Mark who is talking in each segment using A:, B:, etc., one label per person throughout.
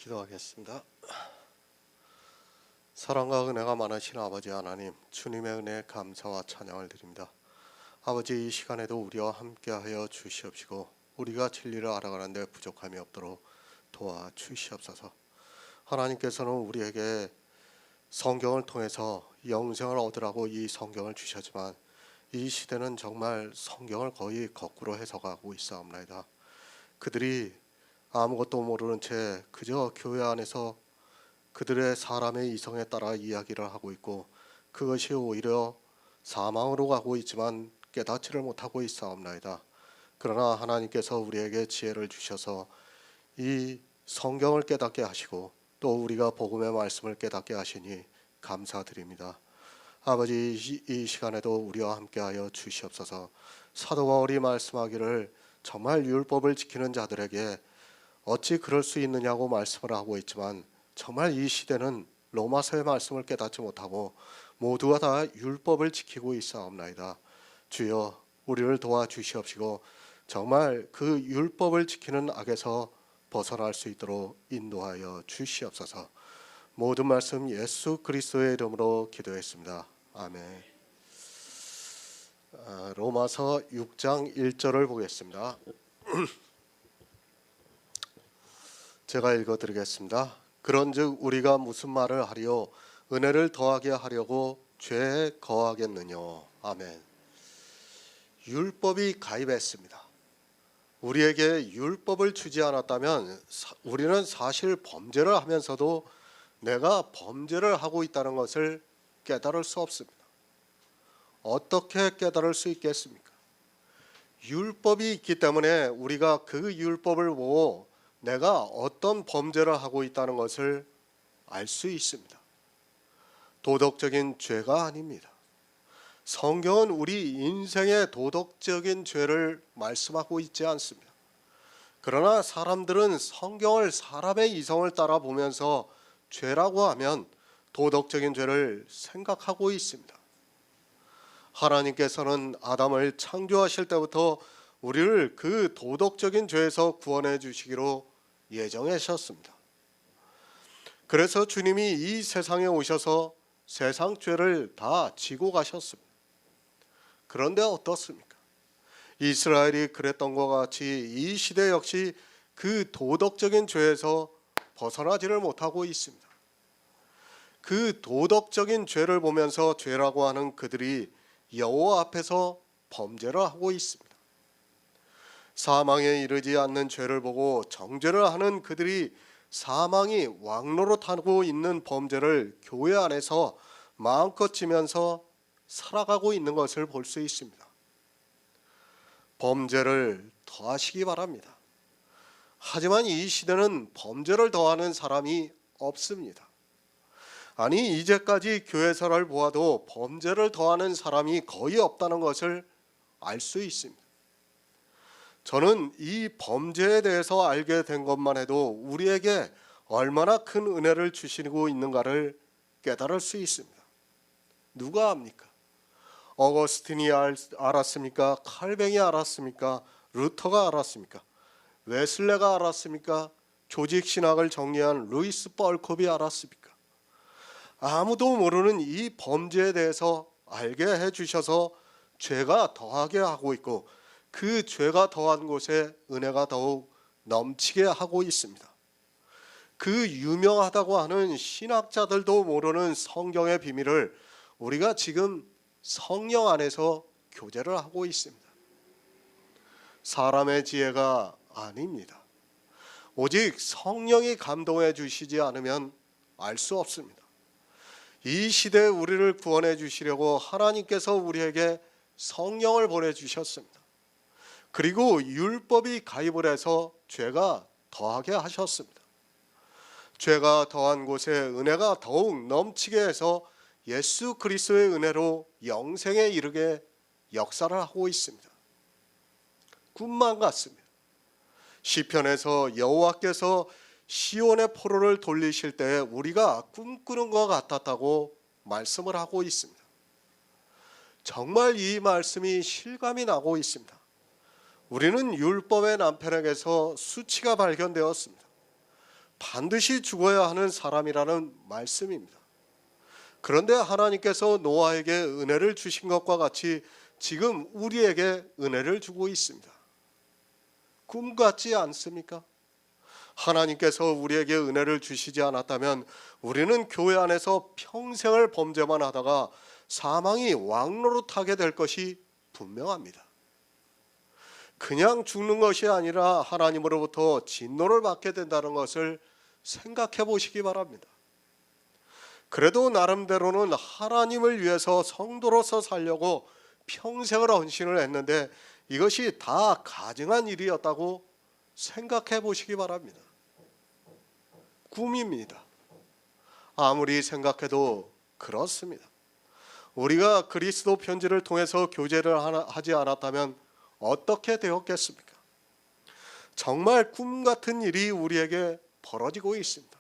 A: 기도하겠습니다. 사랑과 은혜가 많으신 아버지 하나님, 주님의 은혜에 감사와 찬양을 드립니다. 아버지, 이 시간에도 우리와 함께하여 주시옵시고 우리가 진리를 알아가는 데 부족함이 없도록 도와주시옵소서. 하나님께서는 우리에게 성경을 통해서 영생을 얻으라고 이 성경을 주셨지만 이 시대는 정말 성경을 거의 거꾸로 해석하고 있사옵나이다. 그들이 아무것도 모르는 채 그저 교회 안에서 그들의 사람의 이성에 따라 이야기를 하고 있고 그것이 오히려 사망으로 가고 있지만 깨닫지를 못하고 있사옵나이다. 그러나 하나님께서 우리에게 지혜를 주셔서 이 성경을 깨닫게 하시고 또 우리가 복음의 말씀을 깨닫게 하시니 감사드립니다. 아버지, 이 시간에도 우리와 함께하여 주시옵소서. 사도 바울이 말씀하기를 정말 율법을 지키는 자들에게 어찌 그럴 수 있느냐고 말씀을 하고 있지만 정말 이 시대는 로마서의 말씀을 깨닫지 못하고 모두가 다 율법을 지키고 있사옵나이다. 주여, 우리를 도와주시옵시고 정말 그 율법을 지키는 악에서 벗어날 수 있도록 인도하여 주시옵소서. 모든 말씀 예수 그리스도의 이름으로 기도했습니다. 아멘. 로마서 6장 1절을 보겠습니다. 제가 읽어드리겠습니다. 그런즉 우리가 무슨 말을 하리요? 은혜를 더하게 하려고 죄에 거하겠느냐? 아멘. 율법이 가입했습니다. 우리에게 율법을 주지 않았다면 우리는 사실 범죄를 하면서도 내가 범죄를 하고 있다는 것을 깨달을 수 없습니다. 어떻게 깨달을 수 있겠습니까? 율법이 있기 때문에 우리가 그 율법을 보고 내가 어떤 범죄를 하고 있다는 것을 알 수 있습니다. 도덕적인 죄가 아닙니다. 성경은 우리 인생의 도덕적인 죄를 말씀하고 있지 않습니다. 그러나 사람들은 성경을 사람의 이성을 따라 보면서 죄라고 하면 도덕적인 죄를 생각하고 있습니다. 하나님께서는 아담을 창조하실 때부터 우리를 그 도덕적인 죄에서 구원해 주시기로 예정하셨습니다. 그래서 주님이 이 세상에 오셔서 세상 죄를 다 지고 가셨습니다. 그런데 어떻습니까? 이스라엘이 그랬던 것 같이 이 시대 역시 그 도덕적인 죄에서 벗어나지를 못하고 있습니다. 그 도덕적인 죄를 보면서 죄라고 하는 그들이 여호와 앞에서 범죄를 하고 있습니다. 사망에 이르지 않는 죄를 보고 정죄를 하는 그들이 사망이 왕노릇하고 있는 범죄를 교회 안에서 마음껏 지면서 살아가고 있는 것을 볼 수 있습니다. 범죄를 더하시기 바랍니다. 하지만 이 시대는 범죄를 더하는 사람이 없습니다. 아니, 이제까지 교회사를 보아도 범죄를 더하는 사람이 거의 없다는 것을 알 수 있습니다. 저는 이 범죄에 대해서 알게 된 것만 해도 우리에게 얼마나 큰 은혜를 주시고 있는가를 깨달을 수 있습니다. 누가 압니까? 어거스틴이 알았습니까? 칼뱅이 알았습니까? 루터가 알았습니까? 웨슬레가 알았습니까? 조직신학을 정리한 루이스 뻘컵이 알았습니까? 아무도 모르는 이 범죄에 대해서 알게 해주셔서 죄가 더하게 하고 있고 그 죄가 더한 곳에 은혜가 더욱 넘치게 하고 있습니다. 그 유명하다고 하는 신학자들도 모르는 성경의 비밀을 우리가 지금 성령 안에서 교제를 하고 있습니다. 사람의 지혜가 아닙니다. 오직 성령이 감동해 주시지 않으면 알 수 없습니다. 이 시대에 우리를 구원해 주시려고 하나님께서 우리에게 성령을 보내주셨습니다. 그리고 율법이 가입을 해서 죄가 더하게 하셨습니다. 죄가 더한 곳에 은혜가 더욱 넘치게 해서 예수 그리스도의 은혜로 영생에 이르게 역사를 하고 있습니다. 꿈만 같습니다. 시편에서 여호와께서 시온의 포로를 돌리실 때 우리가 꿈꾸는 것 같았다고 말씀을 하고 있습니다. 정말 이 말씀이 실감이 나고 있습니다. 우리는 율법의 남편에게서 수치가 발견되었습니다. 반드시 죽어야 하는 사람이라는 말씀입니다. 그런데 하나님께서 노아에게 은혜를 주신 것과 같이 지금 우리에게 은혜를 주고 있습니다. 꿈 같지 않습니까? 하나님께서 우리에게 은혜를 주시지 않았다면 우리는 교회 안에서 평생을 범죄만 하다가 사망이 왕노릇하게 될 것이 분명합니다. 그냥 죽는 것이 아니라 하나님으로부터 진노를 받게 된다는 것을 생각해 보시기 바랍니다. 그래도 나름대로는 하나님을 위해서 성도로서 살려고 평생을 헌신을 했는데 이것이 다 가증한 일이었다고 생각해 보시기 바랍니다. 꿈입니다. 아무리 생각해도 그렇습니다. 우리가 그리스도 편지를 통해서 교제를 하지 않았다면 어떻게 되었겠습니까? 정말 꿈 같은 일이 우리에게 벌어지고 있습니다.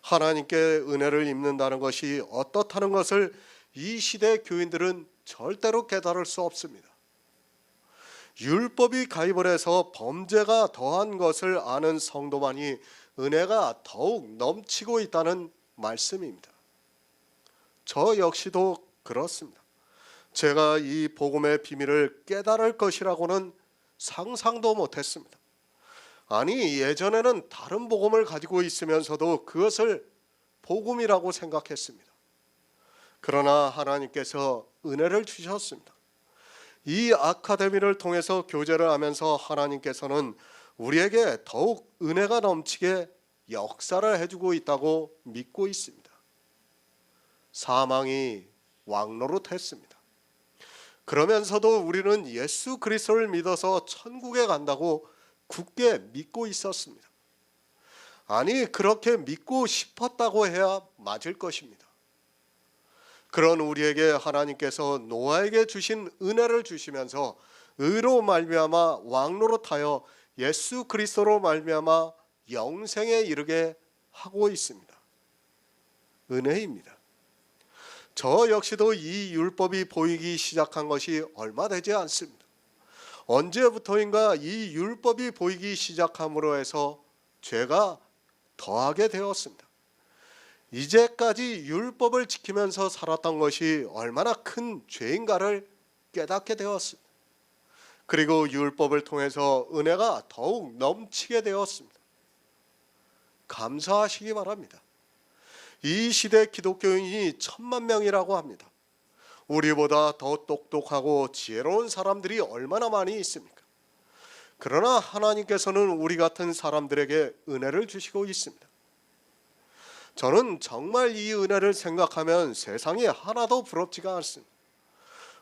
A: 하나님께 은혜를 입는다는 것이 어떻다는 것을 이 시대 교인들은 절대로 깨달을 수 없습니다. 율법이 가입을 해서 범죄가 더한 것을 아는 성도만이 은혜가 더욱 넘치고 있다는 말씀입니다. 저 역시도 그렇습니다. 제가 이 복음의 비밀을 깨달을 것이라고는 상상도 못했습니다. 아니, 예전에는 다른 복음을 가지고 있으면서도 그것을 복음이라고 생각했습니다. 그러나 하나님께서 은혜를 주셨습니다. 이 아카데미를 통해서 교제를 하면서 하나님께서는 우리에게 더욱 은혜가 넘치게 역사를 해주고 있다고 믿고 있습니다. 사망이 왕노릇했습니다. 그러면서도 우리는 예수 그리스도를 믿어서 천국에 간다고 굳게 믿고 있었습니다. 아니, 그렇게 믿고 싶었다고 해야 맞을 것입니다. 그런 우리에게 하나님께서 노아에게 주신 은혜를 주시면서 의로 말미암아 왕노릇하여 예수 그리스도로 말미암아 영생에 이르게 하고 있습니다. 은혜입니다. 저 역시도 이 율법이 보이기 시작한 것이 얼마 되지 않습니다. 언제부터인가 이 율법이 보이기 시작함으로 해서 죄가 더하게 되었습니다. 이제까지 율법을 지키면서 살았던 것이 얼마나 큰 죄인가를 깨닫게 되었습니다. 그리고 율법을 통해서 은혜가 더욱 넘치게 되었습니다. 감사하시기 바랍니다. 이 시대 기독교인이 1000만 명이라고 합니다. 우리보다 더 똑똑하고 지혜로운 사람들이 얼마나 많이 있습니까? 그러나 하나님께서는 우리 같은 사람들에게 은혜를 주시고 있습니다. 저는 정말 이 은혜를 생각하면 세상이 하나도 부럽지가 않습니다.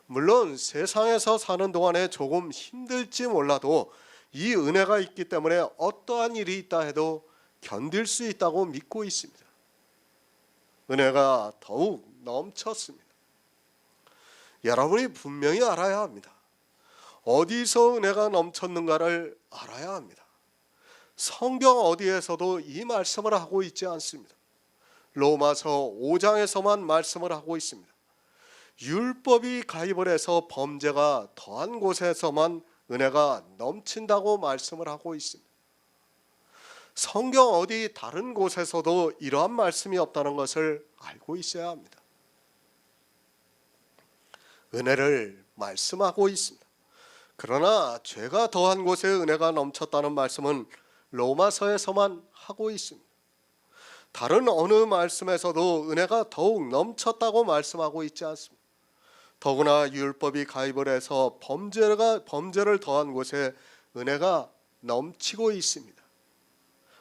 A: 물론 세상에서 사는 동안에 조금 힘들지 몰라도 이 은혜가 있기 때문에 어떠한 일이 있다 해도 견딜 수 있다고 믿고 있습니다. 은혜가 더욱 넘쳤습니다. 여러분이 분명히 알아야 합니다. 어디서 은혜가 넘쳤는가를 알아야 합니다. 성경 어디에서도 이 말씀을 하고 있지 않습니다. 로마서 5장에서만 말씀을 하고 있습니다. 율법이 가입을 해서 범죄가 더한 곳에서만 은혜가 넘친다고 말씀을 하고 있습니다. 성경 어디 다른 곳에서도 이러한 말씀이 없다는 것을 알고 있어야 합니다. 은혜를 말씀하고 있습니다. 그러나 죄가 더한 곳에 은혜가 넘쳤다는 말씀은 로마서에서만 하고 있습니다. 다른 어느 말씀에서도 은혜가 더욱 넘쳤다고 말씀하고 있지 않습니다. 더구나 율법이 가입을 해서 범죄를 더한 곳에 은혜가 넘치고 있습니다.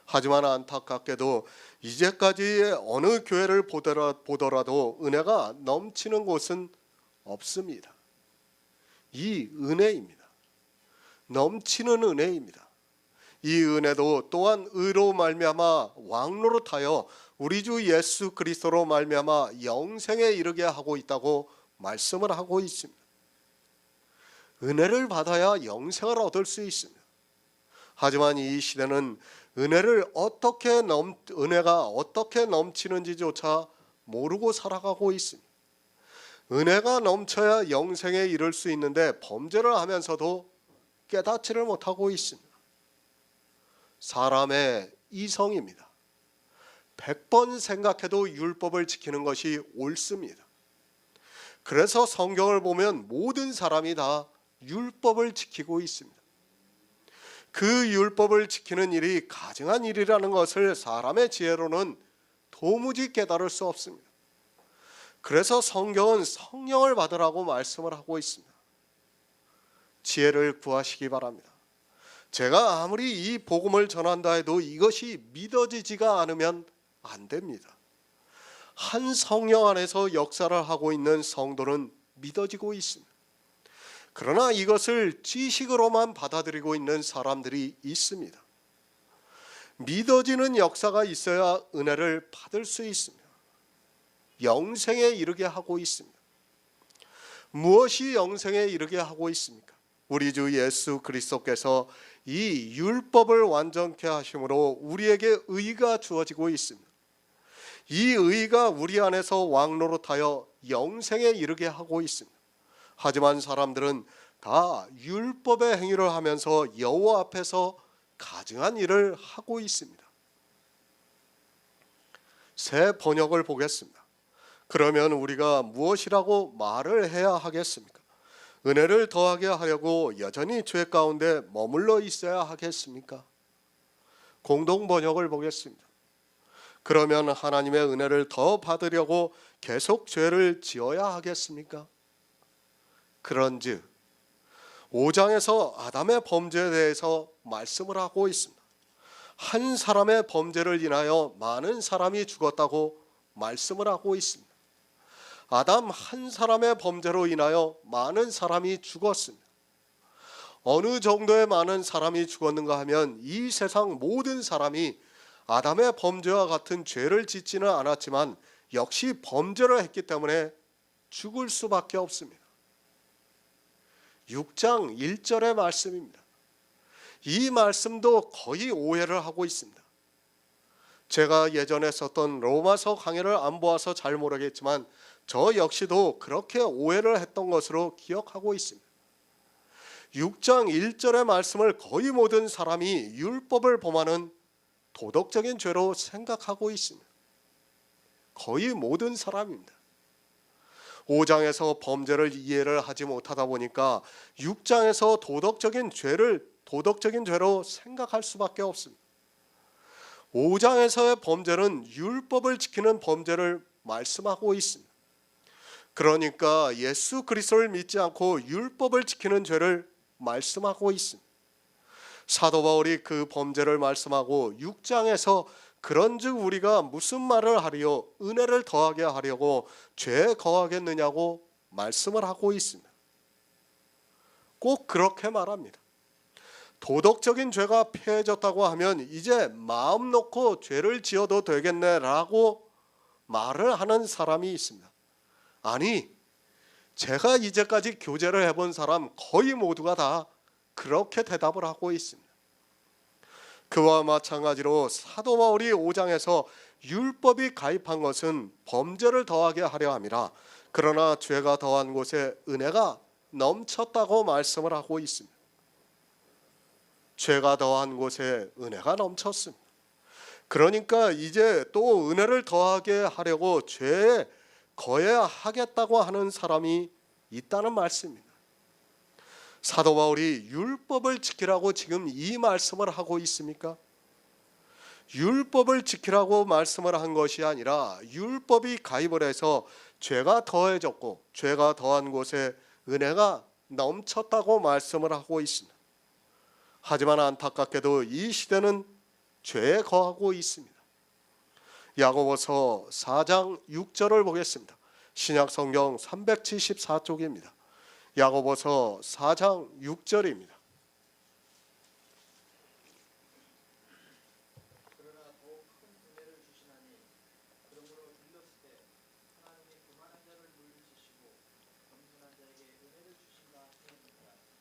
A: 하지만 안타깝게도 이제까지의 어느 교회를 보더라도 은혜가 넘치는 곳은 없습니다. 이 은혜입니다. 넘치는 은혜입니다. 이 은혜도 또한 의로 말미암아 왕노릇하여 우리 주 예수 그리스도로 말미암아 영생에 이르게 하고 있다고 말씀을 하고 있습니다. 은혜를 받아야 영생을 얻을 수 있습니다. 하지만 이 시대는 은혜가 어떻게 넘치는지조차 모르고 살아가고 있습니다. 은혜가 넘쳐야 영생에 이를 수 있는데 범죄를 하면서도 깨닫지를 못하고 있습니다. 사람의 이성입니다. 100번 생각해도 율법을 지키는 것이 옳습니다. 그래서 성경을 보면 모든 사람이 다 율법을 지키고 있습니다. 그 율법을 지키는 일이 가증한 일이라는 것을 사람의 지혜로는 도무지 깨달을 수 없습니다. 그래서 성경은 성령을 받으라고 말씀을 하고 있습니다. 지혜를 구하시기 바랍니다. 제가 아무리 이 복음을 전한다 해도 이것이 믿어지지가 않으면 안 됩니다. 한 성령 안에서 역사를 하고 있는 성도는 믿어지고 있습니다. 그러나 이것을 지식으로만 받아들이고 있는 사람들이 있습니다. 믿어지는 역사가 있어야 은혜를 받을 수 있습니다. 영생에 이르게 하고 있습니다. 무엇이 영생에 이르게 하고 있습니까? 우리 주 예수 그리스도께서 이 율법을 완전케 하심으로 우리에게 의가 주어지고 있습니다. 이 의가 우리 안에서 왕노릇하여 영생에 이르게 하고 있습니다. 하지만 사람들은 다 율법의 행위를 하면서 여호와 앞에서 가증한 일을 하고 있습니다. 새 번역을 보겠습니다. 그러면 우리가 무엇이라고 말을 해야 하겠습니까? 은혜를 더하게 하려고 여전히 죄 가운데 머물러 있어야 하겠습니까? 공동 번역을 보겠습니다. 그러면 하나님의 은혜를 더 받으려고 계속 죄를 지어야 하겠습니까? 그런즉 5장에서 아담의 범죄에 대해서 말씀을 하고 있습니다. 한 사람의 범죄를 인하여 많은 사람이 죽었다고 말씀을 하고 있습니다. 아담 한 사람의 범죄로 인하여 많은 사람이 죽었습니다. 어느 정도의 많은 사람이 죽었는가 하면 이 세상 모든 사람이 아담의 범죄와 같은 죄를 짓지는 않았지만 역시 범죄를 했기 때문에 죽을 수밖에 없습니다. 6장 1절의 말씀입니다. 이 말씀도 거의 오해를 하고 있습니다. 제가 예전에 썼던 로마서 강해를 안 보아서 잘 모르겠지만 저 역시도 그렇게 오해를 했던 것으로 기억하고 있습니다. 6장 1절의 말씀을 거의 모든 사람이 율법을 범하는 도덕적인 죄로 생각하고 있습니다. 거의 모든 사람입니다. 5장에서 범죄를 이해를 하지 못하다 보니까 6장에서 도덕적인 죄로 생각할 수밖에 없습니다. 5장에서의 범죄는 율법을 지키는 범죄를 말씀하고 있습니다. 그러니까 예수 그리스도를 믿지 않고 율법을 지키는 죄를 말씀하고 있습니다. 사도 바울이 그 범죄를 말씀하고 6장에서 그런즉 우리가 무슨 말을 하리요 은혜를 더하게 하려고 죄에 거하겠느냐고 말씀을 하고 있습니다. 꼭 그렇게 말합니다. 도덕적인 죄가 폐해졌다고 하면 이제 마음 놓고 죄를 지어도 되겠네라고 말을 하는 사람이 있습니다. 아니, 제가 이제까지 교제를 해본 사람 거의 모두가 다 그렇게 대답을 하고 있습니다. 그와 마찬가지로 사도 바울이 5장에서 율법이 가입한 것은 범죄를 더하게 하려 함이라 그러나 죄가 더한 곳에 은혜가 넘쳤다고 말씀을 하고 있습니다. 죄가 더한 곳에 은혜가 넘쳤습니다. 그러니까 이제 또 은혜를 더하게 하려고 죄에 거해야 하겠다고 하는 사람이 있다는 말씀입니다. 사도 바울이 율법을 지키라고 지금 이 말씀을 하고 있습니까? 율법을 지키라고 말씀을 한 것이 아니라 율법이 가입을 해서 죄가 더해졌고 죄가 더한 곳에 은혜가 넘쳤다고 말씀을 하고 있습니다. 하지만 안타깝게도 이 시대는 죄에 거하고 있습니다. 야고보서 4장 6절을 보겠습니다. 신약 성경 374쪽입니다. 야고보서 4장 6절입니다.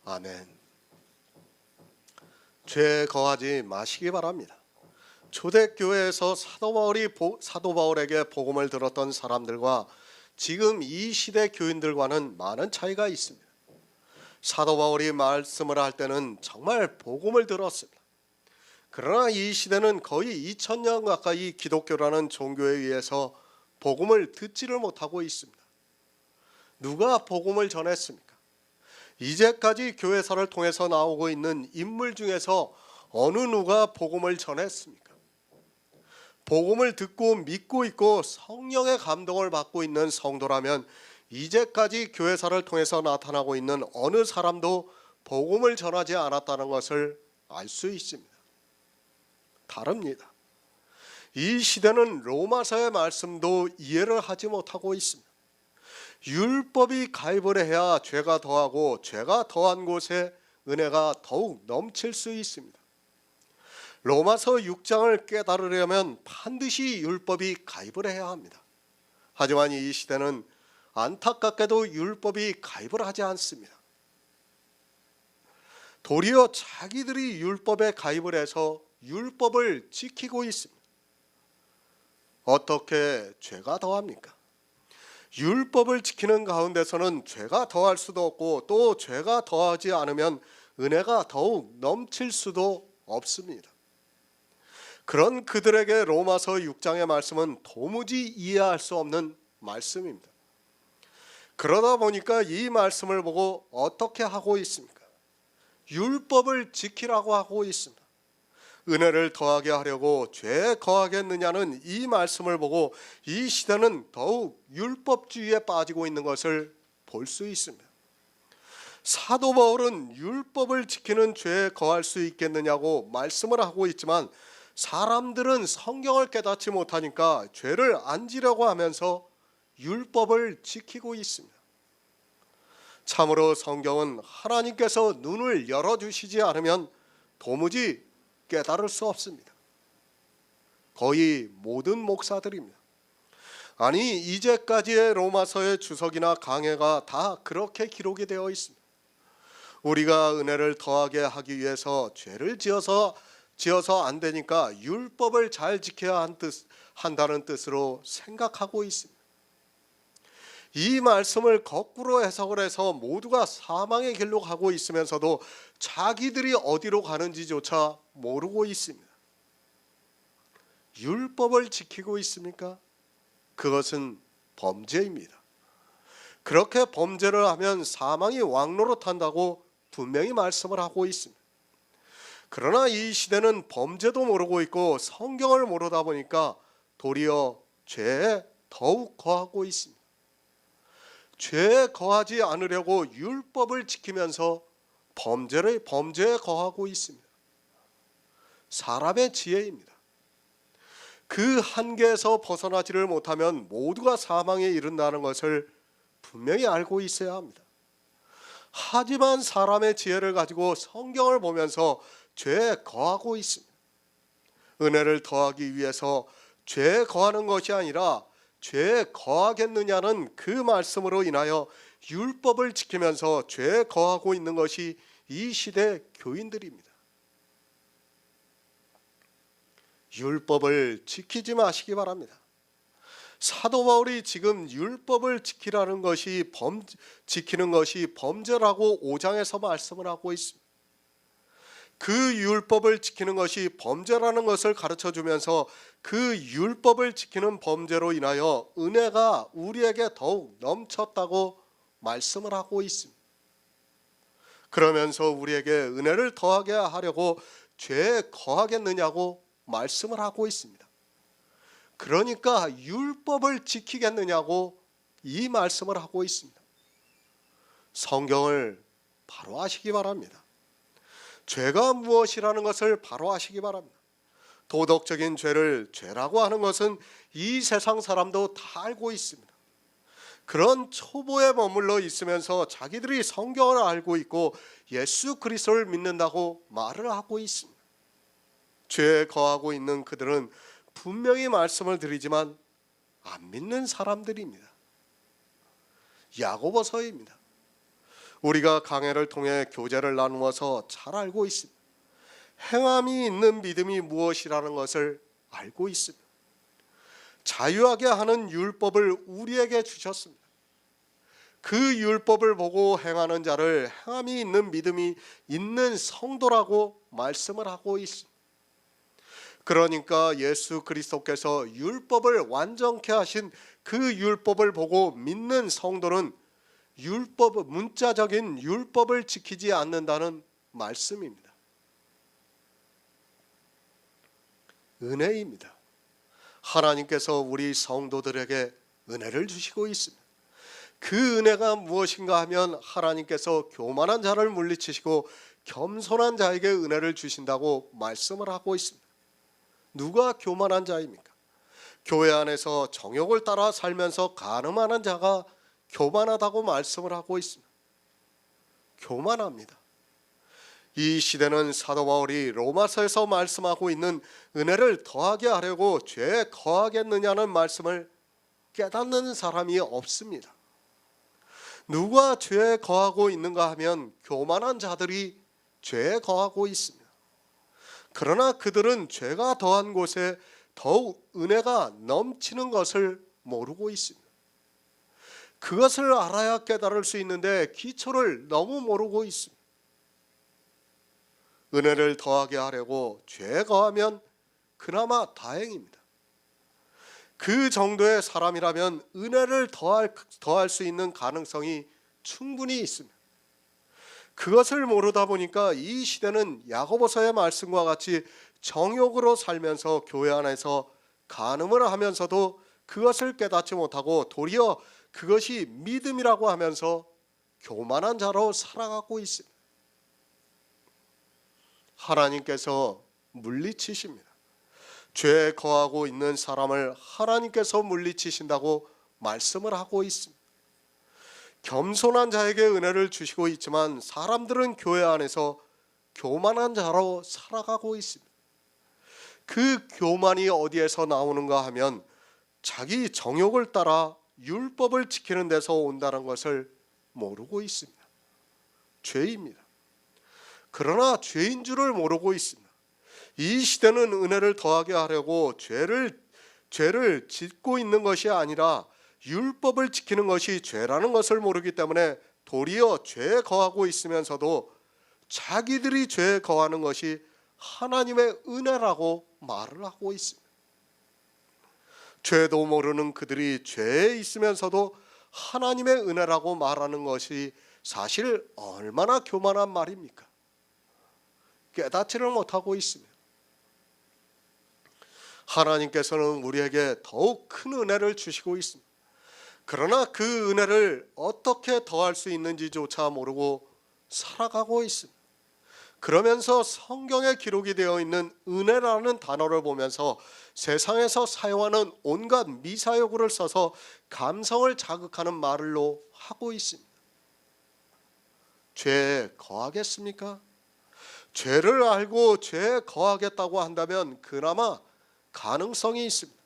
A: 아멘. 죄에 거하지 마시기 바랍니다. 초대교회에서 사도 바울에게 복음을 들었던 사람들과 지금 이 시대 교인들과는 많은 차이가 있습니다. 사도 바울이 말씀을 할 때는 정말 복음을 들었습니다. 그러나 이 시대는 거의 2000년 가까이 기독교라는 종교에 의해서 복음을 듣지를 못하고 있습니다. 누가 복음을 전했습니까? 이제까지 교회사를 통해서 나오고 있는 인물 중에서 어느 누가 복음을 전했습니까? 복음을 듣고 믿고 있고 성령의 감동을 받고 있는 성도라면 이제까지 교회사를 통해서 나타나고 있는 어느 사람도 복음을 전하지 않았다는 것을 알 수 있습니다. 다릅니다. 이 시대는 로마서의 말씀도 이해를 하지 못하고 있습니다. 율법이 가입을 해야 죄가 더하고 죄가 더한 곳에 은혜가 더욱 넘칠 수 있습니다. 로마서 6장을 깨달으려면 반드시 율법이 가입을 해야 합니다. 하지만 이 시대는 안타깝게도 율법이 가입을 하지 않습니다. 도리어 자기들이 율법에 가입을 해서 율법을 지키고 있습니다. 어떻게 죄가 더합니까? 율법을 지키는 가운데서는 죄가 더할 수도 없고 또 죄가 더하지 않으면 은혜가 더욱 넘칠 수도 없습니다. 그런 그들에게 로마서 6장의 말씀은 도무지 이해할 수 없는 말씀입니다. 그러다 보니까 이 말씀을 보고 어떻게 하고 있습니까? 율법을 지키라고 하고 있습니다. 은혜를 더하게 하려고 죄에 거하겠느냐는 이 말씀을 보고 이 시대는 더욱 율법주의에 빠지고 있는 것을 볼 수 있습니다. 사도 바울은 율법을 지키는 죄에 거할 수 있겠느냐고 말씀을 하고 있지만 사람들은 성경을 깨닫지 못하니까 죄를 안 지려고 하면서 율법을 지키고 있습니다. 참으로 성경은 하나님께서 눈을 열어주시지 않으면 도무지 깨달을 수 없습니다. 거의 모든 목사들입니다. 아니 이제까지의 로마서의 주석이나 강해가 다 그렇게 기록이 되어 있습니다. 우리가 은혜를 더하게 하기 위해서 죄를 지어서 안 되니까 율법을 잘 지켜야 한다는 뜻으로 생각하고 있습니다. 이 말씀을 거꾸로 해석을 해서 모두가 사망의 길로 가고 있으면서도 자기들이 어디로 가는지조차 모르고 있습니다. 율법을 지키고 있습니까? 그것은 범죄입니다. 그렇게 범죄를 하면 사망이 왕노릇한다고 분명히 말씀을 하고 있습니다. 그러나 이 시대는 범죄도 모르고 있고 성경을 모르다 보니까 도리어 죄에 더욱 거하고 있습니다. 죄에 거하지 않으려고 율법을 지키면서 범죄에 거하고 있습니다. 사람의 지혜입니다. 그 한계에서 벗어나지를 못하면 모두가 사망에 이른다는 것을 분명히 알고 있어야 합니다. 하지만 사람의 지혜를 가지고 성경을 보면서 죄에 거하고 있습니다. 은혜를 더하기 위해서 죄에 거하는 것이 아니라 죄에 거하겠느냐는 그 말씀으로 인하여 율법을 지키면서 죄에 거하고 있는 것이 이 시대 교인들입니다. 율법을 지키지 마시기 바랍니다. 사도 바울이 지금 율법을 지키는 것이 범죄라고 5장에서 말씀을 하고 있습니다. 그 율법을 지키는 것이 범죄라는 것을 가르쳐주면서 그 율법을 지키는 범죄로 인하여 은혜가 우리에게 더욱 넘쳤다고 말씀을 하고 있습니다. 그러면서 우리에게 은혜를 더하게 하려고 죄에 거하겠느냐고 말씀을 하고 있습니다. 그러니까 율법을 지키겠느냐고 이 말씀을 하고 있습니다. 성경을 바로 아시기 바랍니다. 죄가 무엇이라는 것을 바로 아시기 바랍니다. 도덕적인 죄를 죄라고 하는 것은 이 세상 사람도 다 알고 있습니다. 그런 초보에 머물러 있으면서 자기들이 성경을 알고 있고 예수 그리스도를 믿는다고 말을 하고 있습니다. 죄에 거하고 있는 그들은 분명히 말씀을 드리지만 안 믿는 사람들입니다. 야고보서입니다. 우리가 강해를 통해 교제를 나누어서 잘 알고 있습니다. 행함이 있는 믿음이 무엇이라는 것을 알고 있습니다. 자유하게 하는 율법을 우리에게 주셨습니다. 그 율법을 보고 행하는 자를 행함이 있는 믿음이 있는 성도라고 말씀을 하고 있습니다. 그러니까 예수 그리스도께서 율법을 완전케 하신 그 율법을 보고 믿는 성도는 문자적인 율법을 지키지 않는다는 말씀입니다. 은혜입니다. 하나님께서 우리 성도들에게 은혜를 주시고 있습니다. 그 은혜가 무엇인가 하면 하나님께서 교만한 자를 물리치시고 겸손한 자에게 은혜를 주신다고 말씀을 하고 있습니다. 누가 교만한 자입니까? 교회 안에서 정욕을 따라 살면서 간음하는 자가 교만하다고 말씀을 하고 있습니다. 교만합니다. 이 시대는 사도 바울이 로마서에서 말씀하고 있는 은혜를 더하게 하려고 죄에 거하겠느냐는 말씀을 깨닫는 사람이 없습니다. 누가 죄에 거하고 있는가 하면 교만한 자들이 죄에 거하고 있습니다. 그러나 그들은 죄가 더한 곳에 더욱 은혜가 넘치는 것을 모르고 있습니다. 그것을 알아야 깨달을 수 있는데 기초를 너무 모르고 있습니다. 은혜를 더하게 하려고 죄에 거하면 그나마 다행입니다. 그 정도의 사람이라면 은혜를 더할 수 있는 가능성이 충분히 있습니다. 그것을 모르다 보니까 이 시대는 야고보서의 말씀과 같이 정욕으로 살면서 교회 안에서 간음을 하면서도 그것을 깨닫지 못하고 도리어 그것이 믿음이라고 하면서 교만한 자로 살아가고 있습니다. 하나님께서 물리치십니다. 죄에 거하고 있는 사람을 하나님께서 물리치신다고 말씀을 하고 있습니다. 겸손한 자에게 은혜를 주시고 있지만 사람들은 교회 안에서 교만한 자로 살아가고 있습니다. 그 교만이 어디에서 나오는가 하면 자기 정욕을 따라 율법을 지키는 데서 온다는 것을 모르고 있습니다. 죄입니다. 그러나 죄인 줄을 모르고 있습니다. 이 시대는 은혜를 더하게 하려고 죄를 짓고 있는 것이 아니라 율법을 지키는 것이 죄라는 것을 모르기 때문에 도리어 죄에 거하고 있으면서도 자기들이 죄에 거하는 것이 하나님의 은혜라고 말을 하고 있습니다. 죄도 모르는 그들이 죄에 있으면서도 하나님의 은혜라고 말하는 것이 사실 얼마나 교만한 말입니까? 깨닫지를 못하고 있습니다. 하나님께서는 우리에게 더욱 큰 은혜를 주시고 있습니다. 그러나 그 은혜를 어떻게 더할 수 있는지조차 모르고 살아가고 있습니다. 그러면서 성경에 기록이 되어 있는 은혜라는 단어를 보면서 세상에서 사용하는 온갖 미사여구를 써서 감성을 자극하는 말로 하고 있습니다. 죄에 거하겠습니까? 죄를 알고 죄에 거하겠다고 한다면 그나마 가능성이 있습니다.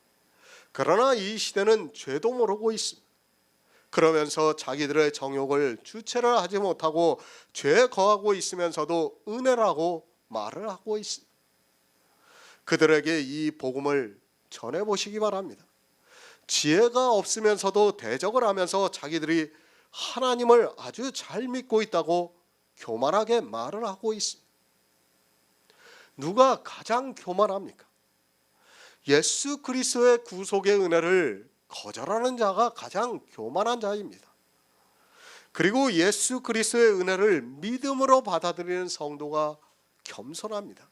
A: 그러나 이 시대는 죄도 모르고 있습니다. 그러면서 자기들의 정욕을 주체를 하지 못하고 죄에 거하고 있으면서도 은혜라고 말을 하고 있습니다. 그들에게 이 복음을 전해보시기 바랍니다. 지혜가 없으면서도 대적을 하면서 자기들이 하나님을 아주 잘 믿고 있다고 교만하게 말을 하고 있습니다. 누가 가장 교만합니까? 예수 그리스도의 구속의 은혜를 거절하는 자가 가장 교만한 자입니다. 그리고 예수 그리스도의 은혜를 믿음으로 받아들이는 성도가 겸손합니다.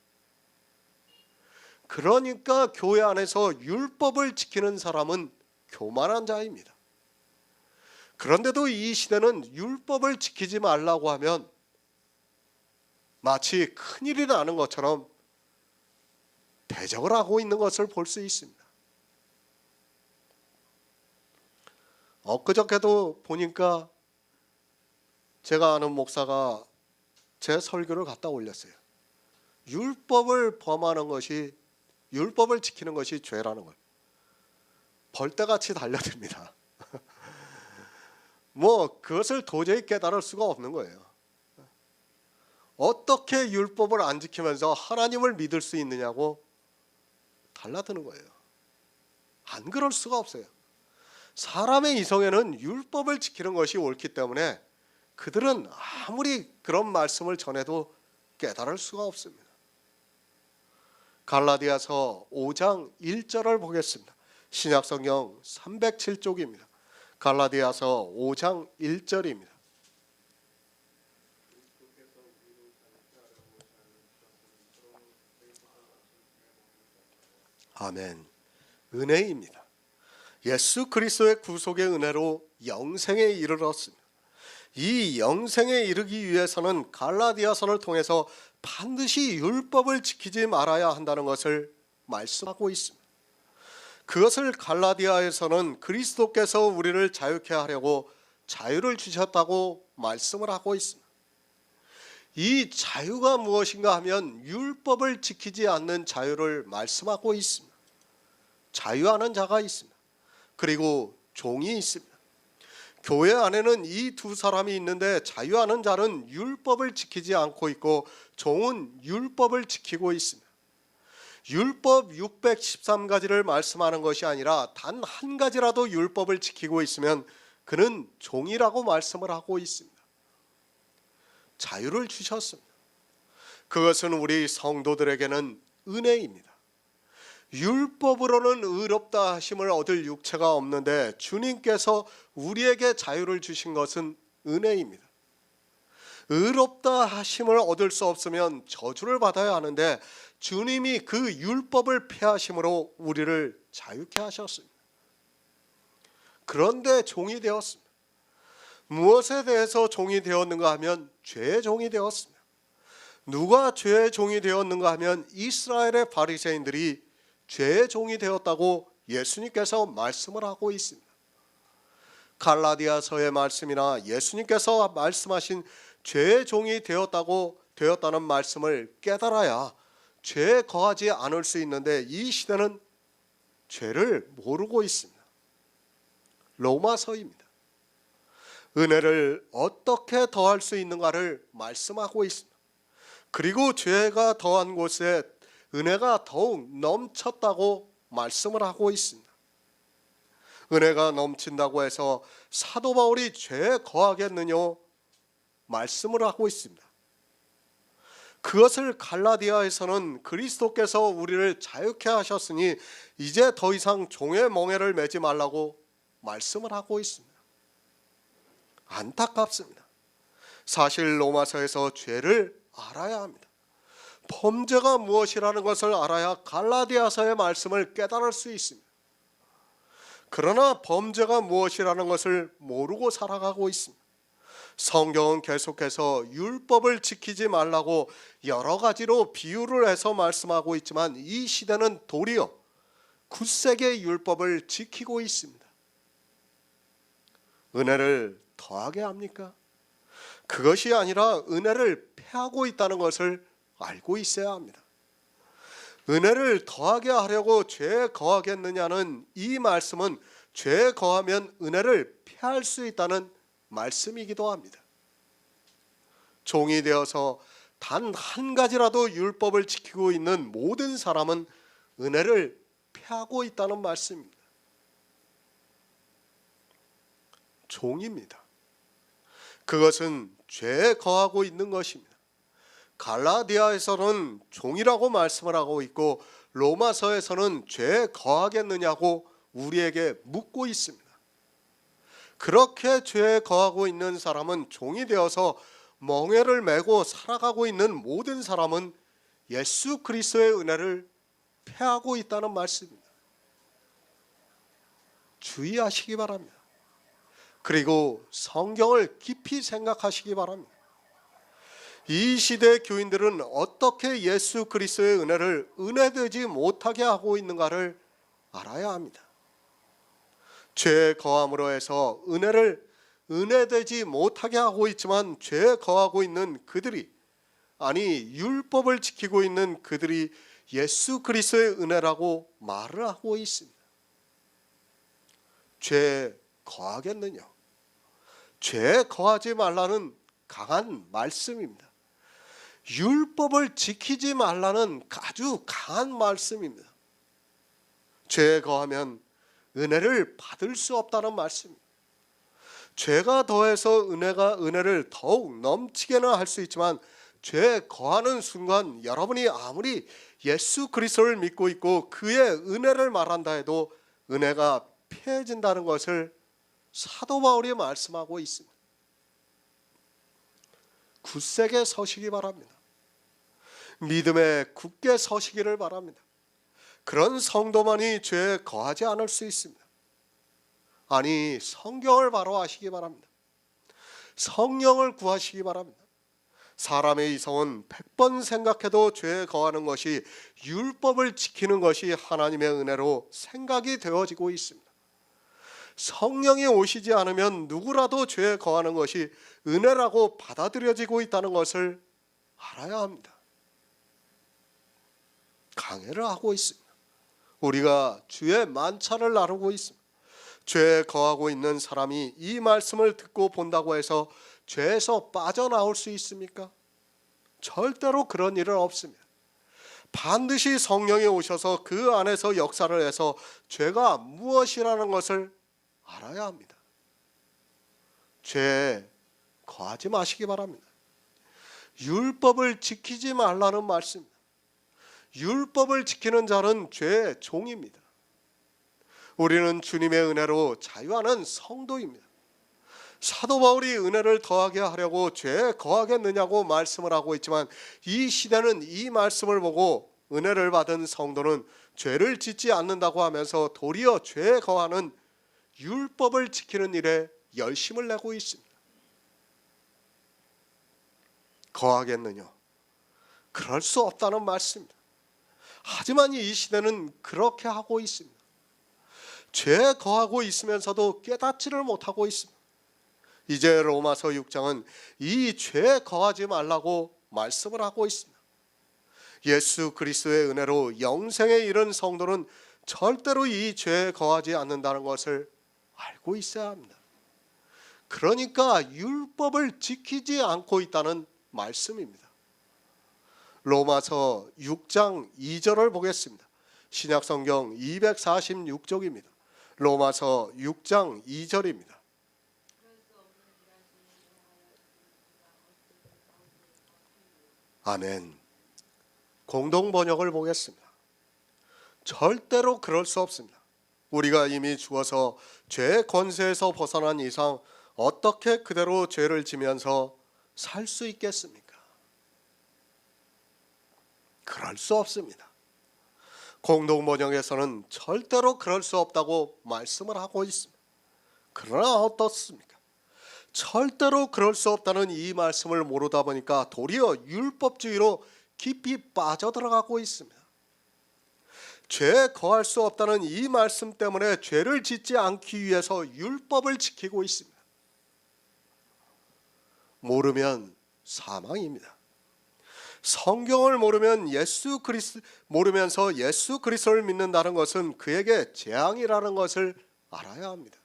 A: 그러니까 교회 안에서 율법을 지키는 사람은 교만한 자입니다. 그런데도 이 시대는 율법을 지키지 말라고 하면 마치 큰일이 나는 것처럼 대적을 하고 있는 것을 볼 수 있습니다. 엊그저께도 보니까 제가 아는 목사가 제 설교를 갖다 올렸어요. 율법을 범하는 것이, 율법을 지키는 것이 죄라는 걸 벌떼같이 달려듭니다. 그것을 도저히 깨달을 수가 없는 거예요. 어떻게 율법을 안 지키면서 하나님을 믿을 수 있느냐고 달라드는 거예요. 안 그럴 수가 없어요. 사람의 이성에는 율법을 지키는 것이 옳기 때문에 그들은 아무리 그런 말씀을 전해도 깨달을 수가 없습니다. 갈라디아서 5장 1절을 보겠습니다. 신약성경 307쪽입니다. 갈라디아서 5장 1절입니다. 아멘. 은혜입니다. 예수 그리스도의 구속의 은혜로 영생에 이르렀습니다. 이 영생에 이르기 위해서는 갈라디아서를 통해서 반드시 율법을 지키지 말아야 한다는 것을 말씀하고 있습니다. 그것을 갈라디아에서는 그리스도께서 우리를 자유케 하려고 자유를 주셨다고 말씀을 하고 있습니다. 이 자유가 무엇인가 하면 율법을 지키지 않는 자유를 말씀하고 있습니다. 자유하는 자가 있습니다. 그리고 종이 있습니다. 교회 안에는 이 두 사람이 있는데 자유하는 자는 율법을 지키지 않고 있고 종은 율법을 지키고 있습니다. 율법 613가지를 말씀하는 것이 아니라 단 한 가지라도 율법을 지키고 있으면 그는 종이라고 말씀을 하고 있습니다. 자유를 주셨습니다. 그것은 우리 성도들에게는 은혜입니다. 율법으로는 의롭다 하심을 얻을 육체가 없는데 주님께서 우리에게 자유를 주신 것은 은혜입니다. 의롭다 하심을 얻을 수 없으면 저주를 받아야 하는데 주님이 그 율법을 폐하심으로 우리를 자유케 하셨습니다. 그런데 종이 되었습니다. 무엇에 대해서 종이 되었는가 하면 죄의 종이 되었습니다. 누가 죄의 종이 되었는가 하면 이스라엘의 바리새인들이 죄의 종이 되었다고 예수님께서 말씀을 하고 있습니다. 갈라디아서의 말씀이나 예수님께서 말씀하신 죄의 종이 되었다는 말씀을 깨달아야 죄에 거하지 않을 수 있는데 이 시대는 죄를 모르고 있습니다. 로마서입니다. 은혜를 어떻게 더할 수 있는가를 말씀하고 있습니다. 그리고 죄가 더한 곳에 은혜가 더욱 넘쳤다고 말씀을 하고 있습니다. 은혜가 넘친다고 해서 사도 바울이 죄에 거하겠느냐 말씀을 하고 있습니다. 그것을 갈라디아에서는 그리스도께서 우리를 자유케 하셨으니 이제 더 이상 종의 멍에를 매지 말라고 말씀을 하고 있습니다. 안타깝습니다. 사실 로마서에서 죄를 알아야 합니다. 범죄가 무엇이라는 것을 알아야 갈라디아서의 말씀을 깨달을 수 있습니다. 그러나 범죄가 무엇이라는 것을 모르고 살아가고 있습니다. 성경은 계속해서 율법을 지키지 말라고 여러 가지로 비유를 해서 말씀하고 있지만 이 시대는 도리어 굳세게 율법을 지키고 있습니다. 은혜를 더하게 합니까? 그것이 아니라 은혜를 폐하고 있다는 것을 알고 있어야 합니다. 은혜를 더하게 하려고 죄에 거하겠느냐는 이 말씀은 죄에 거하면 은혜를 폐할 수 있다는 말씀이기도 합니다. 종이 되어서 단 한 가지라도 율법을 지키고 있는 모든 사람은 은혜를 폐하고 있다는 말씀입니다. 종입니다. 그것은 죄에 거하고 있는 것입니다. 갈라디아에서는 종이라고 말씀을 하고 있고 로마서에서는 죄에 거하겠느냐고 우리에게 묻고 있습니다. 그렇게 죄에 거하고 있는 사람은 종이 되어서 멍에를 메고 살아가고 있는 모든 사람은 예수 그리스도의 은혜를 폐하고 있다는 말씀입니다. 주의하시기 바랍니다. 그리고 성경을 깊이 생각하시기 바랍니다. 이 시대의 교인들은 어떻게 예수 그리스도의 은혜를 은혜되지 못하게 하고 있는가를 알아야 합니다. 죄에 거함으로 해서 은혜를 은혜되지 못하게 하고 있지만 죄에 거하고 있는 그들이, 아니 율법을 지키고 있는 그들이 예수 그리스도의 은혜라고 말을 하고 있습니다. 죄에 거하겠느냐? 죄에 거하지 말라는 강한 말씀입니다. 율법을 지키지 말라는 아주 강한 말씀입니다. 죄에 거하면 은혜를 받을 수 없다는 말씀입니다. 죄가 더해서 은혜를 더욱 넘치게는 할 수 있지만 죄에 거하는 순간 여러분이 아무리 예수 그리스도를 믿고 있고 그의 은혜를 말한다 해도 은혜가 패해진다는 것을 사도 바울이 말씀하고 있습니다. 굳세게 서시기 바랍니다. 믿음에 굳게 서시기를 바랍니다. 그런 성도만이 죄에 거하지 않을 수 있습니다. 아니, 성경을 바로 하시기 바랍니다. 성령을 구하시기 바랍니다. 사람의 이성은 100번 생각해도 죄에 거하는 것이, 율법을 지키는 것이 하나님의 은혜로 생각이 되어지고 있습니다. 성령이 오시지 않으면 누구라도 죄에 거하는 것이 은혜라고 받아들여지고 있다는 것을 알아야 합니다. 강해를 하고 있습니다. 우리가 주의 만찬을 나누고 있습니다. 죄에 거하고 있는 사람이 이 말씀을 듣고 본다고 해서 죄에서 빠져나올 수 있습니까? 절대로 그런 일은 없습니다. 반드시 성령이 오셔서 그 안에서 역사를 해서 죄가 무엇이라는 것을 알아야 합니다. 죄에 거하지 마시기 바랍니다. 율법을 지키지 말라는 말씀입니다. 율법을 지키는 자는 죄의 종입니다. 우리는 주님의 은혜로 자유하는 성도입니다. 사도 바울이 은혜를 더하게 하려고 죄에 거하겠느냐고 말씀을 하고 있지만, 이 시대는 이 말씀을 보고 은혜를 받은 성도는 죄를 짓지 않는다고 하면서 도리어 죄에 거하는 율법을 지키는 일에 열심을 내고 있습니다. 거하겠느냐? 그럴 수 없다는 말씀입니다. 하지만 이 시대는 그렇게 하고 있습니다. 죄에 거하고 있으면서도 깨닫지를 못하고 있습니다. 이제 로마서 6장은 이 죄에 거하지 말라고 말씀을 하고 있습니다. 예수 그리스도의 은혜로 영생에 이른 성도는 절대로 이 죄에 거하지 않는다는 것을 알고 있어야 합니다. 그러니까 율법을 지키지 않고 있다는 말씀입니다. 로마서 6장 2절을 보겠습니다. 신약성경 246쪽입니다. 로마서 6장 2절입니다. 아멘. 공동 번역을 보겠습니다. 절대로 그럴 수 없습니다. 우리가 이미 죽어서 죄의 권세에서 벗어난 이상 어떻게 그대로 죄를 지면서 살 수 있겠습니까? 그럴 수 없습니다. 공동 번역에서는 절대로 그럴 수 없다고 말씀을 하고 있습니다. 그러나 어떻습니까? 절대로 그럴 수 없다는 이 말씀을 모르다 보니까 도리어 율법주의로 깊이 빠져들어가고 있습니다. 죄에 거할 수 없다는 이 말씀 때문에 죄를 짓지 않기 위해서 율법을 지키고 있습니다. 모르면 사망입니다. 성경을 모르면서 예수 그리스도를 믿는다는 것은 그에게 재앙이라는 것을 알아야 합니다.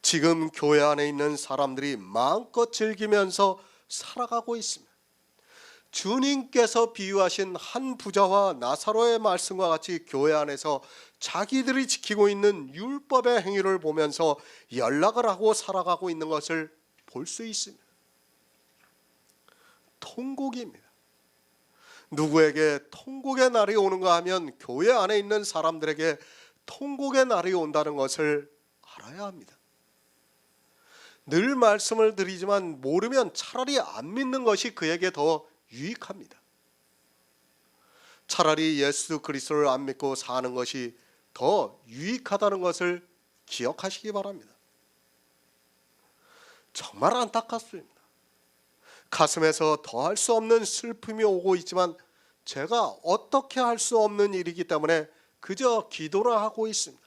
A: 지금 교회 안에 있는 사람들이 마음껏 즐기면서 살아가고 있습니다. 주님께서 비유하신 한 부자와 나사로의 말씀과 같이 교회 안에서 자기들이 지키고 있는 율법의 행위를 보면서 연락을 하고 살아가고 있는 것을 볼 수 있습니다. 통곡입니다. 누구에게 통곡의 날이 오는가 하면 교회 안에 있는 사람들에게 통곡의 날이 온다는 것을 알아야 합니다. 늘 말씀을 드리지만 모르면 차라리 안 믿는 것이 그에게 더 유익합니다. 차라리 예수 그리스도를 안 믿고 사는 것이 더 유익하다는 것을 기억하시기 바랍니다. 정말 안타깝습니다. 가슴에서 더할 수 없는 슬픔이 오고 있지만 제가 어떻게 할 수 없는 일이기 때문에 그저 기도를 하고 있습니다.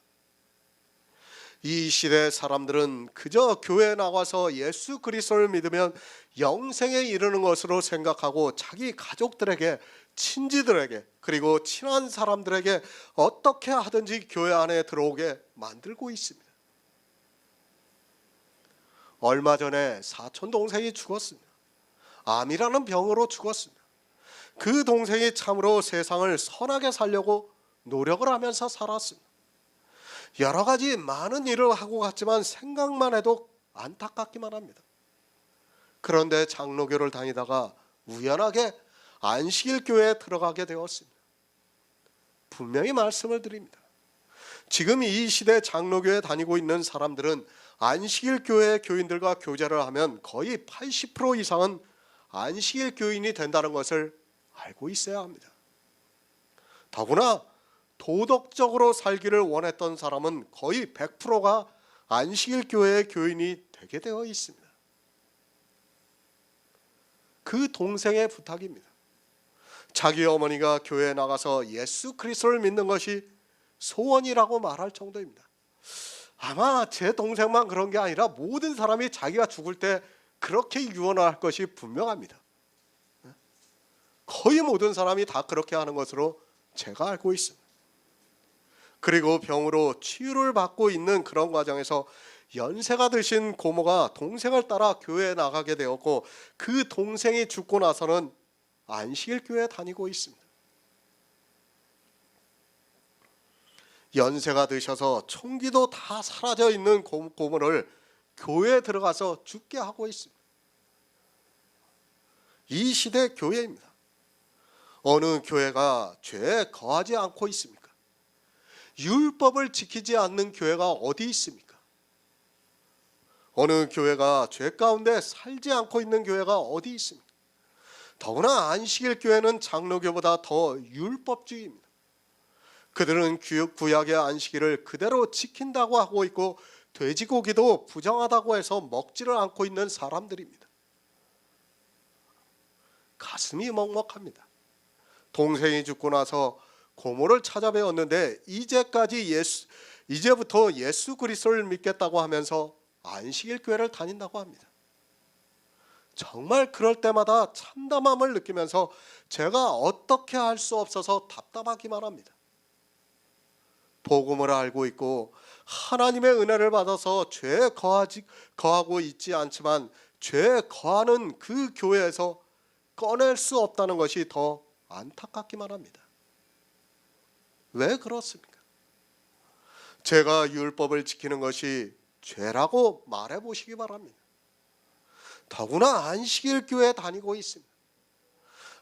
A: 이 시대 사람들은 그저 교회에 나가서 예수 그리스도를 믿으면 영생에 이르는 것으로 생각하고 자기 가족들에게, 친지들에게, 그리고 친한 사람들에게 어떻게 하든지 교회 안에 들어오게 만들고 있습니다. 얼마 전에 사촌 동생이 죽었습니다. 암이라는 병으로 죽었습니다. 그 동생이 참으로 세상을 선하게 살려고 노력을 하면서 살았습니다. 여러 가지 많은 일을 하고 갔지만 생각만 해도 안타깝기만 합니다. 그런데 장로교를 다니다가 우연하게 안식일 교회에 들어가게 되었습니다. 분명히 말씀을 드립니다. 지금 이 시대 장로교에 다니고 있는 사람들은 안식일 교회 교인들과 교제를 하면 거의 80% 이상은 안식일 교인이 된다는 것을 알고 있어야 합니다. 더구나 도덕적으로 살기를 원했던 사람은 거의 100%가 안식일 교회의 교인이 되게 되어 있습니다. 그 동생의 부탁입니다. 자기 어머니가 교회에 나가서 예수 그리스도를 믿는 것이 소원이라고 말할 정도입니다. 아마 제 동생만 그런 게 아니라 모든 사람이 자기가 죽을 때 그렇게 유언할 것이 분명합니다. 거의 모든 사람이 다 그렇게 하는 것으로 제가 알고 있습니다. 그리고 병으로 치유를 받고 있는 그런 과정에서 연세가 드신 고모가 동생을 따라 교회에 나가게 되었고, 그 동생이 죽고 나서는 안식일 교회에 다니고 있습니다. 연세가 드셔서 총기도 다 사라져 있는 고모를 교회에 들어가서 죽게 하고 있습니다. 이 시대 교회입니다. 어느 교회가 죄에 거하지 않고 있습니까? 율법을 지키지 않는 교회가 어디 있습니까? 어느 교회가 죄 가운데 살지 않고 있는 교회가 어디 있습니까? 더구나 안식일 교회는 장로교보다 더 율법주의입니다. 그들은 구약의 안식일을 그대로 지킨다고 하고 있고, 돼지고기도 부정하다고 해서 먹지를 않고 있는 사람들입니다. 가슴이 먹먹합니다. 동생이 죽고 나서 고모를 찾아뵈었는데 이제부터 예수 그리스도를 믿겠다고 하면서 안식일 교회를 다닌다고 합니다. 정말 그럴 때마다 참담함을 느끼면서 제가 어떻게 할 수 없어서 답답하기만 합니다. 복음을 알고 있고 하나님의 은혜를 받아서 죄에 거하고 있지 않지만 죄에 거하는 그 교회에서 꺼낼 수 없다는 것이 더 안타깝기만 합니다. 왜 그렇습니까? 제가 율법을 지키는 것이 죄라고 말해보시기 바랍니다. 더구나 안식일 교회에 다니고 있습니다.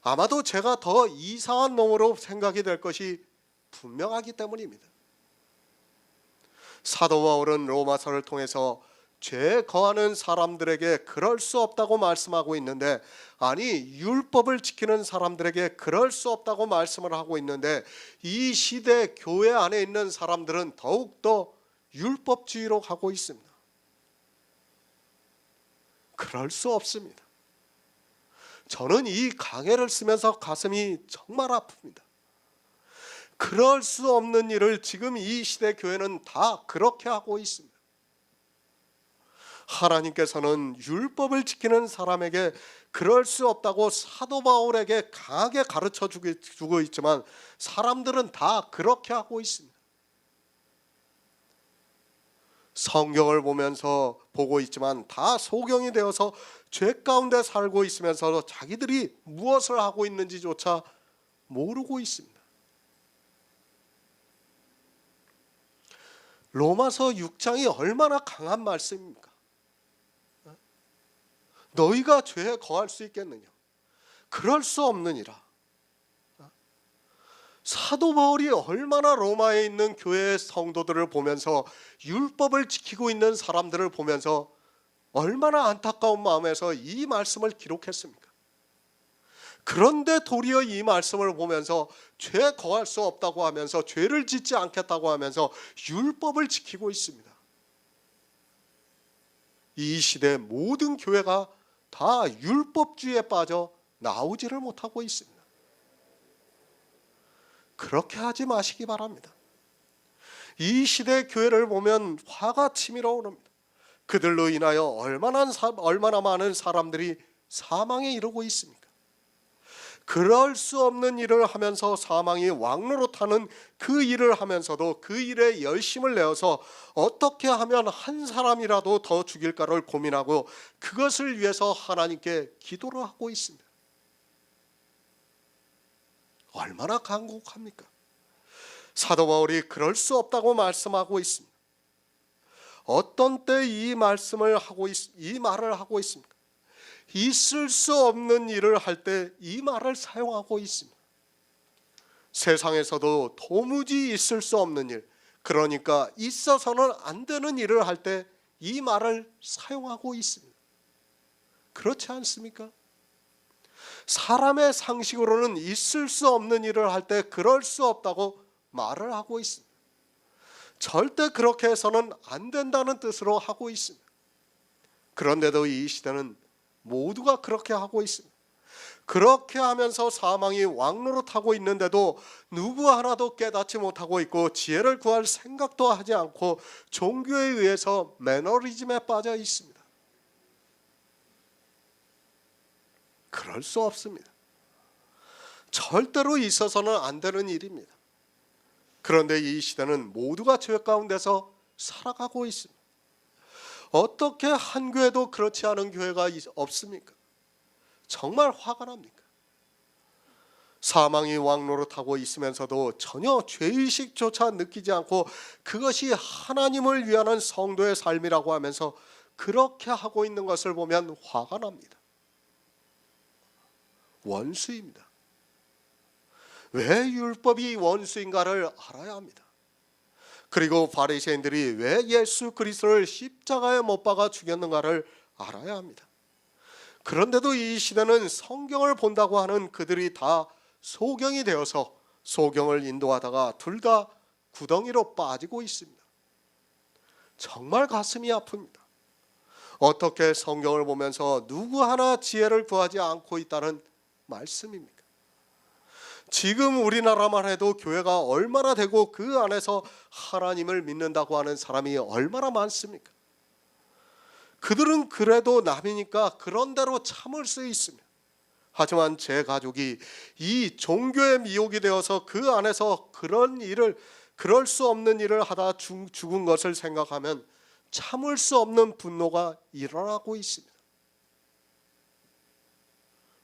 A: 아마도 제가 더 이상한 놈으로 생각이 될 것이 분명하기 때문입니다. 사도 바울은 로마서를 통해서 죄에 거하는 사람들에게 그럴 수 없다고 말씀하고 있는데, 아니 율법을 지키는 사람들에게 그럴 수 없다고 말씀을 하고 있는데, 이 시대 교회 안에 있는 사람들은 더욱더 율법주의로 가고 있습니다. 그럴 수 없습니다. 저는 이 강해를 쓰면서 가슴이 정말 아픕니다. 그럴 수 없는 일을 지금 이 시대 교회는 다 그렇게 하고 있습니다. 하나님께서는 율법을 지키는 사람에게 그럴 수 없다고 사도 바울에게 강하게 가르쳐 주고 있지만 사람들은 다 그렇게 하고 있습니다. 성경을 보고 있지만 다 소경이 되어서 죄 가운데 살고 있으면서 자기들이 무엇을 하고 있는지조차 모르고 있습니다. 로마서 6장이 얼마나 강한 말씀입니까? 너희가 죄에 거할 수 있겠느냐? 그럴 수 없느니라. 사도 바울이 얼마나 로마에 있는 교회의 성도들을 보면서 율법을 지키고 있는 사람들을 보면서 얼마나 안타까운 마음에서 이 말씀을 기록했습니까? 그런데 도리어 이 말씀을 보면서 죄에 거할 수 없다고 하면서 죄를 짓지 않겠다고 하면서 율법을 지키고 있습니다. 이 시대 모든 교회가 다 율법주의에 빠져 나오지를 못하고 있습니다. 그렇게 하지 마시기 바랍니다. 이 시대 교회를 보면 화가 치밀어 오릅니다. 그들로 인하여 얼마나 많은 사람들이 사망에 이르고 있습니까? 그럴 수 없는 일을 하면서 사망이 왕노릇하는 그 일을 하면서도 그 일에 열심을 내어서 어떻게 하면 한 사람이라도 더 죽일까를 고민하고 그것을 위해서 하나님께 기도를 하고 있습니다. 얼마나 간곡합니까? 사도 바울이 그럴 수 없다고 말씀하고 있습니다. 어떤 때 이 말을 하고 있습니까? 있을 수 없는 일을 할 때 이 말을 사용하고 있습니다. 세상에서도 도무지 있을 수 없는 일, 그러니까 있어서는 안 되는 일을 할 때 이 말을 사용하고 있습니다. 그렇지 않습니까? 사람의 상식으로는 있을 수 없는 일을 할 때 그럴 수 없다고 말을 하고 있습니다. 절대 그렇게 해서는 안 된다는 뜻으로 하고 있습니다. 그런데도 이 시대는 모두가 그렇게 하고 있습니다. 그렇게 하면서 사망이 왕노릇하고 있는데도 누구 하나도 깨닫지 못하고 있고 지혜를 구할 생각도 하지 않고 종교에 의해서 매너리즘에 빠져 있습니다. 그럴 수 없습니다. 절대로 있어서는 안 되는 일입니다. 그런데 이 시대는 모두가 죄 가운데서 살아가고 있습니다. 어떻게 한 교회도 그렇지 않은 교회가 없습니까? 정말 화가 납니까? 사망이 왕노릇하고 있으면서도 전혀 죄의식조차 느끼지 않고 그것이 하나님을 위하는 성도의 삶이라고 하면서 그렇게 하고 있는 것을 보면 화가 납니다. 원수입니다. 왜 율법이 원수인가를 알아야 합니다. 그리고 바리새인들이 왜 예수 그리스도를 십자가에 못 박아 죽였는가를 알아야 합니다. 그런데도 이 시대는 성경을 본다고 하는 그들이 다 소경이 되어서 소경을 인도하다가 둘 다 구덩이로 빠지고 있습니다. 정말 가슴이 아픕니다. 어떻게 성경을 보면서 누구 하나 지혜를 구하지 않고 있다는 말씀입니까? 지금 우리나라만 해도 교회가 얼마나 되고 그 안에서 하나님을 믿는다고 하는 사람이 얼마나 많습니까? 그들은 그래도 남이니까 그런 대로 참을 수 있습니다. 하지만 제 가족이 이 종교의 미혹이 되어서 그 안에서 그럴 수 없는 일을 하다 죽은 것을 생각하면 참을 수 없는 분노가 일어나고 있습니다.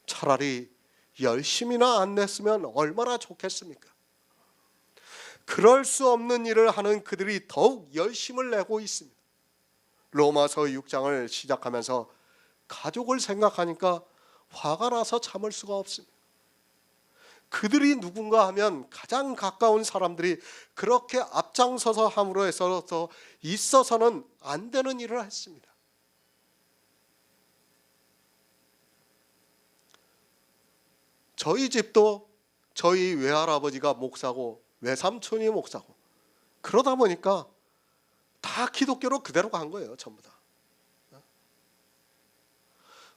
A: 차라리 열심히나 안 냈으면 얼마나 좋겠습니까? 그럴 수 없는 일을 하는 그들이 더욱 열심을 내고 있습니다. 로마서 6장을 시작하면서 가족을 생각하니까 화가 나서 참을 수가 없습니다. 그들이 누군가 하면 가장 가까운 사람들이 그렇게 앞장서서 함으로 해서 있어서는 안 되는 일을 했습니다. 저희 집도 저희 외할아버지가 목사고 외삼촌이 목사고 그러다 보니까 다 기독교로 그대로 간 거예요. 전부 다.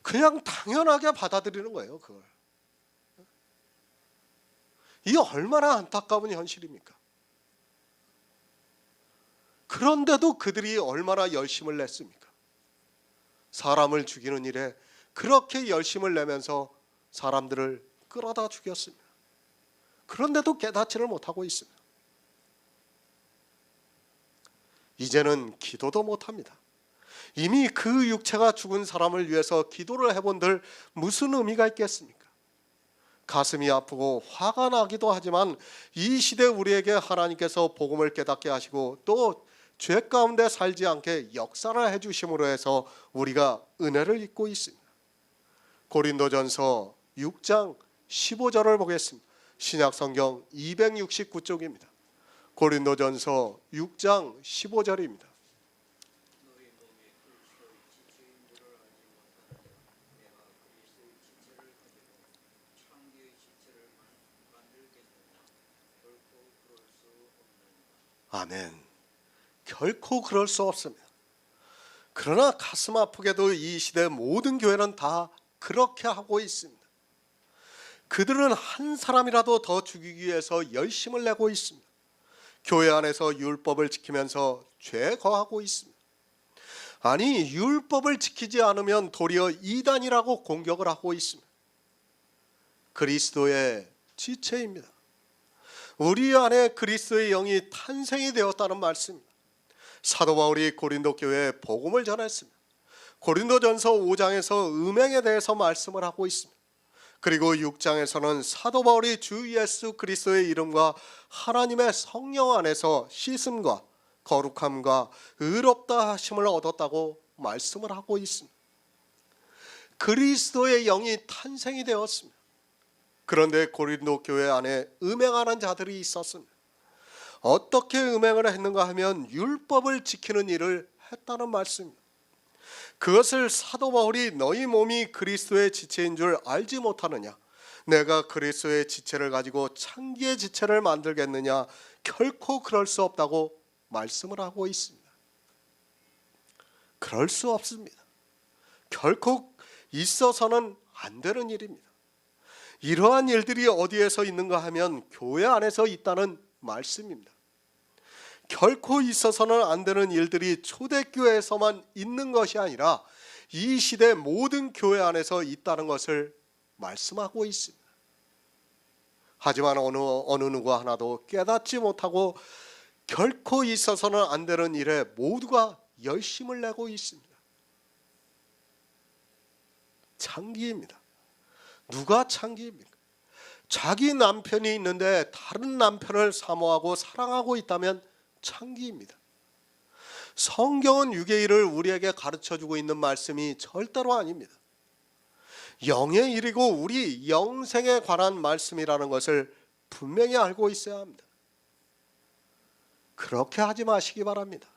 A: 그냥 당연하게 받아들이는 거예요. 그걸. 이게 얼마나 안타까운 현실입니까? 그런데도 그들이 얼마나 열심을 냈습니까? 사람을 죽이는 일에 그렇게 열심을 내면서 사람들을 끌어다 죽였습니다. 그런데도 깨닫지를 못하고 있습니다. 이제는 기도도 못합니다. 이미 그 육체가 죽은 사람을 위해서 기도를 해본들 무슨 의미가 있겠습니까? 가슴이 아프고 화가 나기도 하지만 이 시대 우리에게 하나님께서 복음을 깨닫게 하시고 또 죄 가운데 살지 않게 역사를 해주심으로 해서 우리가 은혜를 입고 있습니다. 고린도전서 6장 15절을 보겠습니다. 신약성경 269쪽입니다. 고린도전서 6장 15절입니다. 아멘. 결코 그럴 수 없습니다. 그러나 가슴 아프게도 이 시대 모든 교회는 다 그렇게 하고 있습니다. 그들은 한 사람이라도 더 죽이기 위해서 열심을 내고 있습니다. 교회 안에서 율법을 지키면서 죄 거하고 있습니다. 아니, 율법을 지키지 않으면 도리어 이단이라고 공격을 하고 있습니다. 그리스도의 지체입니다. 우리 안에 그리스도의 영이 탄생이 되었다는 말씀입니다. 사도 바울이 고린도 교회에 복음을 전했습니다. 고린도전서 5장에서 음행에 대해서 말씀을 하고 있습니다. 그리고 6장에서는 사도 바울이 주 예수 그리스도의 이름과 하나님의 성령 안에서 씻음과 거룩함과 의롭다 하심을 얻었다고 말씀을 하고 있습니다. 그리스도의 영이 탄생이 되었습니다. 그런데 고린도 교회 안에 음행하는 자들이 있었습니다. 어떻게 음행을 했는가 하면 율법을 지키는 일을 했다는 말씀입니다. 그것을 사도 바울이 너희 몸이 그리스도의 지체인 줄 알지 못하느냐, 내가 그리스도의 지체를 가지고 창기의 지체를 만들겠느냐, 결코 그럴 수 없다고 말씀을 하고 있습니다. 그럴 수 없습니다. 결코 있어서는 안 되는 일입니다. 이러한 일들이 어디에서 있는가 하면 교회 안에서 있다는 말씀입니다. 결코 있어서는 안 되는 일들이 초대교회에서만 있는 것이 아니라 이 시대 모든 교회 안에서 있다는 것을 말씀하고 있습니다. 하지만 어느 누구 하나도 깨닫지 못하고 결코 있어서는 안 되는 일에 모두가 열심을 내고 있습니다. 창기입니다. 누가 창기입니까? 자기 남편이 있는데 다른 남편을 사모하고 사랑하고 있다면 창기입니다. 성경은 유괴일을 우리에게 가르쳐주고 있는 말씀이 절대로 아닙니다. 영의 일이고 우리 영생에 관한 말씀이라는 것을 분명히 알고 있어야 합니다. 그렇게 하지 마시기 바랍니다.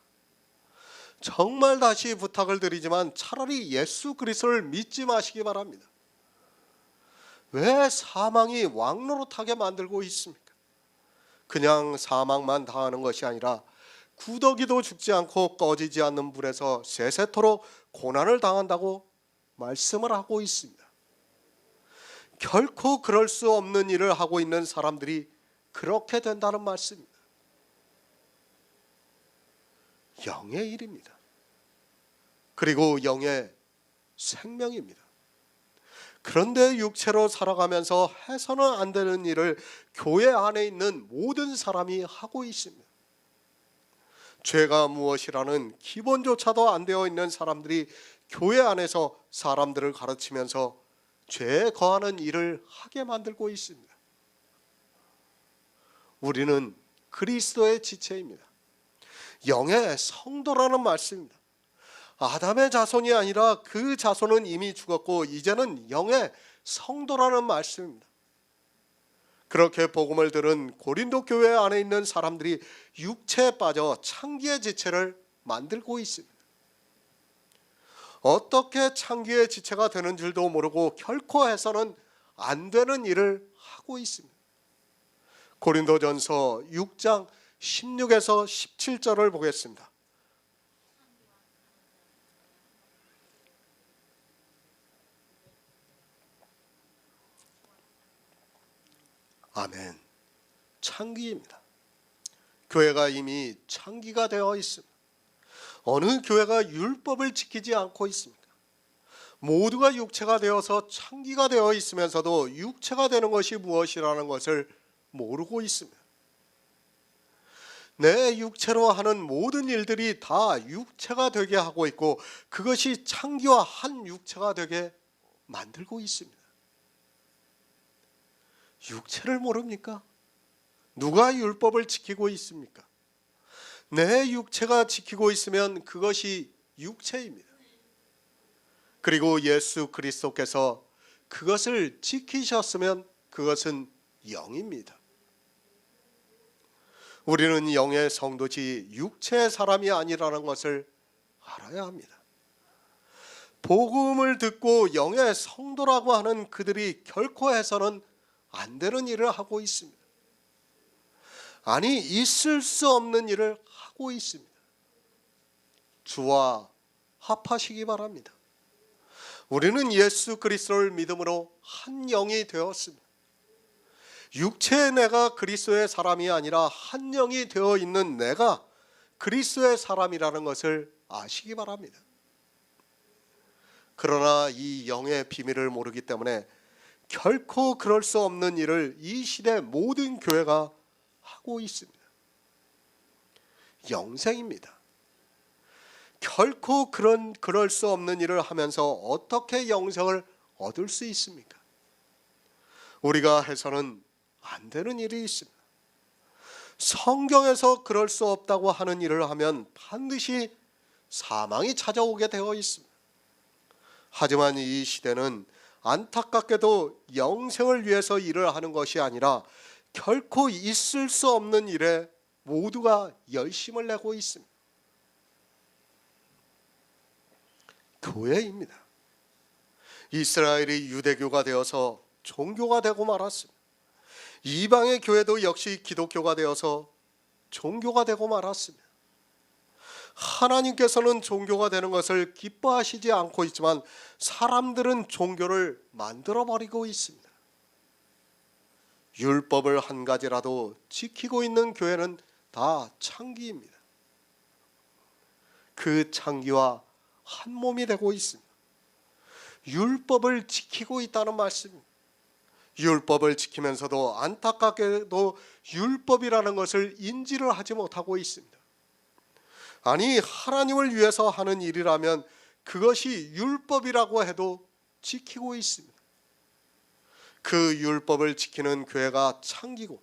A: 정말 다시 부탁을 드리지만 차라리 예수 그리스도를 믿지 마시기 바랍니다. 왜 사망이 왕노릇하게 만들고 있습니까? 그냥 사망만 당하는 것이 아니라 구더기도 죽지 않고 꺼지지 않는 불에서 세세토록 고난을 당한다고 말씀을 하고 있습니다. 결코 그럴 수 없는 일을 하고 있는 사람들이 그렇게 된다는 말씀입니다. 영의 일입니다. 그리고 영의 생명입니다. 그런데 육체로 살아가면서 해서는 안 되는 일을 교회 안에 있는 모든 사람이 하고 있습니다. 죄가 무엇이라는 기본조차도 안 되어 있는 사람들이 교회 안에서 사람들을 가르치면서 죄에 거하는 일을 하게 만들고 있습니다. 우리는 그리스도의 지체입니다. 영의 성도라는 말씀입니다. 아담의 자손이 아니라 그 자손은 이미 죽었고 이제는 영의 성도라는 말씀입니다. 그렇게 복음을 들은 고린도 교회 안에 있는 사람들이 육체에 빠져 창기의 지체를 만들고 있습니다. 어떻게 창기의 지체가 되는 줄도 모르고 결코 해서는 안 되는 일을 하고 있습니다. 고린도전서 6장 16에서 17절을 보겠습니다. 아멘. 창기입니다. 교회가 이미 창기가 되어 있습니다. 어느 교회가 율법을 지키지 않고 있습니까? 모두가 육체가 되어서 창기가 되어 있으면서도 육체가 되는 것이 무엇이라는 것을 모르고 있습니다. 내 육체로 하는 모든 일들이 다 육체가 되게 하고 있고 그것이 창기와 한 육체가 되게 만들고 있습니다. 육체를 모릅니까? 누가 율법을 지키고 있습니까? 내 육체가 지키고 있으면 그것이 육체입니다. 그리고 예수 그리스도께서 그것을 지키셨으면 그것은 영입니다. 우리는 영의 성도지 육체의 사람이 아니라는 것을 알아야 합니다. 복음을 듣고 영의 성도라고 하는 그들이 결코 해서는 안 되는 일을 하고 있습니다. 아니, 있을 수 없는 일을 하고 있습니다. 주와 합하시기 바랍니다. 우리는 예수 그리스도를 믿음으로 한 영이 되었습니다. 육체의 내가 그리스도의 사람이 아니라 한 영이 되어 있는 내가 그리스도의 사람이라는 것을 아시기 바랍니다. 그러나 이 영의 비밀을 모르기 때문에 결코 그럴 수 없는 일을 이 시대 모든 교회가 하고 있습니다. 영생입니다. 결코 그럴 수 없는 일을 하면서 어떻게 영생을 얻을 수 있습니까? 우리가 해서는 안 되는 일이 있습니다. 성경에서 그럴 수 없다고 하는 일을 하면 반드시 사망이 찾아오게 되어 있습니다. 하지만 이 시대는 안타깝게도 영생을 위해서 일을 하는 것이 아니라 결코 있을 수 없는 일에 모두가 열심을 내고 있습니다. 교회입니다. 이스라엘이 유대교가 되어서 종교가 되고 말았습니다. 이방의 교회도 역시 기독교가 되어서 종교가 되고 말았습니다. 하나님께서는 종교가 되는 것을 기뻐하시지 않고 있지만 사람들은 종교를 만들어버리고 있습니다. 율법을 한 가지라도 지키고 있는 교회는 다 창기입니다. 그 창기와 한 몸이 되고 있습니다. 율법을 지키고 있다는 말씀입니다. 율법을 지키면서도 안타깝게도 율법이라는 것을 인지를 하지 못하고 있습니다. 아니, 하나님을 위해서 하는 일이라면 그것이 율법이라고 해도 지키고 있습니다. 그 율법을 지키는 교회가 창기고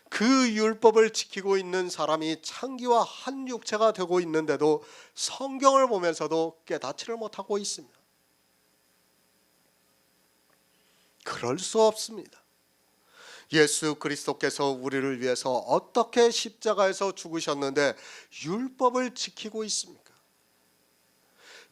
A: 그 율법을 지키고 있는 사람이 창기와 한 육체가 되고 있는데도 성경을 보면서도 깨닫지를 못하고 있습니다. 그럴 수 없습니다. 예수 그리스도께서 우리를 위해서 어떻게 십자가에서 죽으셨는데 율법을 지키고 있습니까?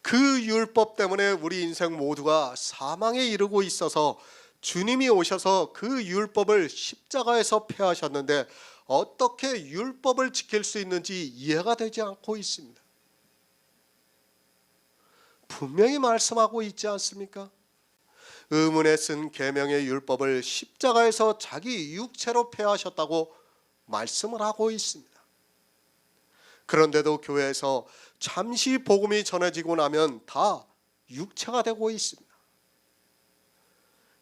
A: 그 율법 때문에 우리 인생 모두가 사망에 이르고 있어서 주님이 오셔서 그 율법을 십자가에서 폐하셨는데 어떻게 율법을 지킬 수 있는지 이해가 되지 않고 있습니다. 분명히 말씀하고 있지 않습니까? 의문에 쓴 계명의 율법을 십자가에서 자기 육체로 폐하셨다고 말씀을 하고 있습니다. 그런데도 교회에서 잠시 복음이 전해지고 나면 다 육체가 되고 있습니다.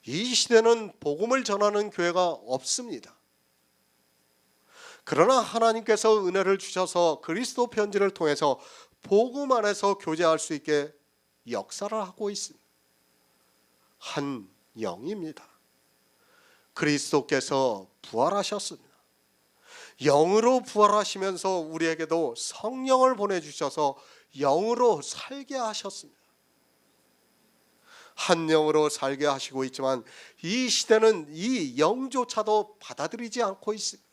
A: 이 시대는 복음을 전하는 교회가 없습니다. 그러나 하나님께서 은혜를 주셔서 그리스도 편지를 통해서 복음 안에서 교제할 수 있게 역사를 하고 있습니다. 한 영입니다. 그리스도께서 부활하셨습니다. 영으로 부활하시면서 우리에게도 성령을 보내주셔서 영으로 살게 하셨습니다. 한 영으로 살게 하시고 있지만 이 시대는 이 영조차도 받아들이지 않고 있습니다.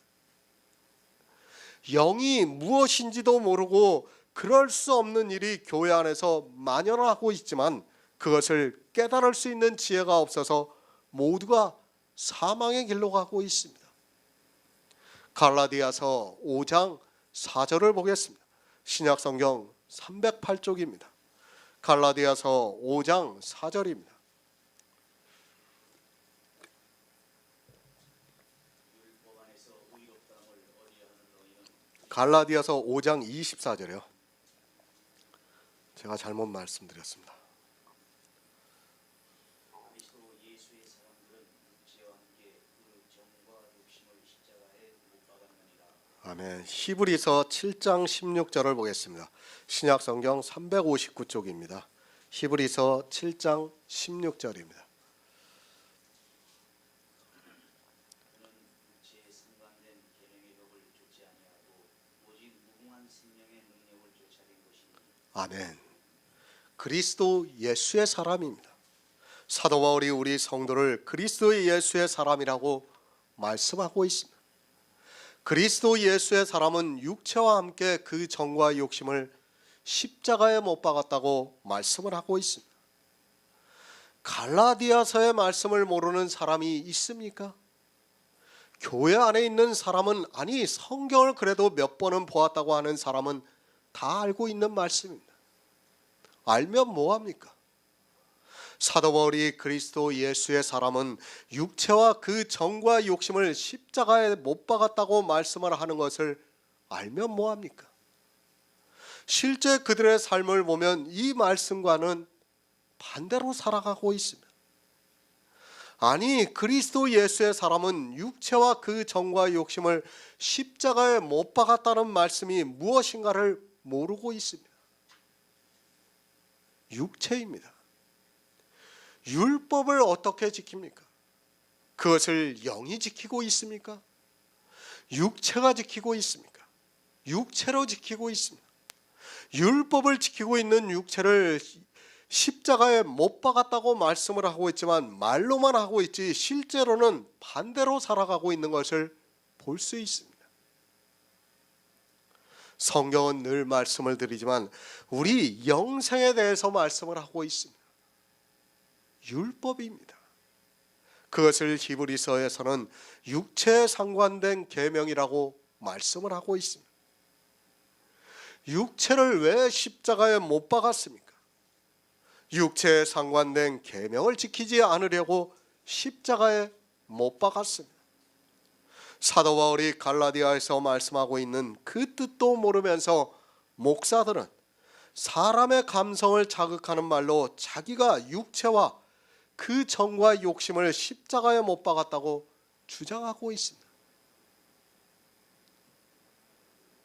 A: 영이 무엇인지도 모르고 그럴 수 없는 일이 교회 안에서 만연하고 있지만 그것을 깨달을 수 있는 지혜가 없어서 모두가 사망의 길로 가고 있습니다. 갈라디아서 5장 4절을 보겠습니다. 신약성경 308쪽입니다. 갈라디아서 5장 4절입니다. 갈라디아서 5장 24절이요. 제가 잘못 말씀드렸습니다. 아멘. 히브리서 7장 16절을 보겠습니다. 신약성경 359쪽입니다. 히브리서 7장 16절입니다. 아멘. 그리스도 예수의 사람입니다. 사도 바울이 우리 성도를 그리스도 예수의 사람이라고 말씀하고 있습니다. 그리스도 예수의 사람은 육체와 함께 그 정과 욕심을 십자가에 못 박았다고 말씀을 하고 있습니다. 갈라디아서의 말씀을 모르는 사람이 있습니까? 교회 안에 있는 사람은, 아니 성경을 그래도 몇 번은 보았다고 하는 사람은 다 알고 있는 말씀입니다. 알면 뭐합니까? 사도 바울이 그리스도 예수의 사람은 육체와 그 정과 욕심을 십자가에 못 박았다고 말씀을 하는 것을 알면 뭐합니까? 실제 그들의 삶을 보면 이 말씀과는 반대로 살아가고 있습니다. 아니, 그리스도 예수의 사람은 육체와 그 정과 욕심을 십자가에 못 박았다는 말씀이 무엇인가를 모르고 있습니다. 육체입니다. 율법을 어떻게 지킵니까? 그것을 영이 지키고 있습니까? 육체가 지키고 있습니까? 육체로 지키고 있습니다. 율법을 지키고 있는 육체를 십자가에 못 박았다고 말씀을 하고 있지만 말로만 하고 있지 실제로는 반대로 살아가고 있는 것을 볼 수 있습니다. 성경은 늘 말씀을 드리지만 우리 영생에 대해서 말씀을 하고 있습니다. 율법입니다. 그것을 히브리서에서는 육체에 상관된 계명이라고 말씀을 하고 있습니다. 육체를 왜 십자가에 못 박았습니까? 육체에 상관된 계명을 지키지 않으려고 십자가에 못 박았습니다. 사도 바울이 갈라디아에서 말씀하고 있는 그 뜻도 모르면서 목사들은 사람의 감성을 자극하는 말로 자기가 육체와 그 정과 욕심을 십자가에 못 박았다고 주장하고 있습니다.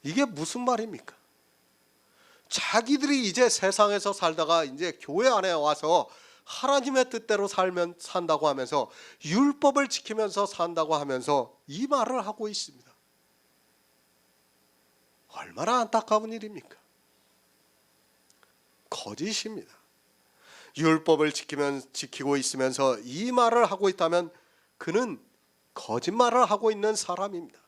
A: 이게 무슨 말입니까? 자기들이 이제 세상에서 살다가 이제 교회 안에 와서 하나님의 뜻대로 산다고 하면서 율법을 지키면서 산다고 하면서 이 말을 하고 있습니다. 얼마나 안타까운 일입니까? 거짓입니다. 율법을 지키고 있으면서 이 말을 하고 있다면 그는 거짓말을 하고 있는 사람입니다.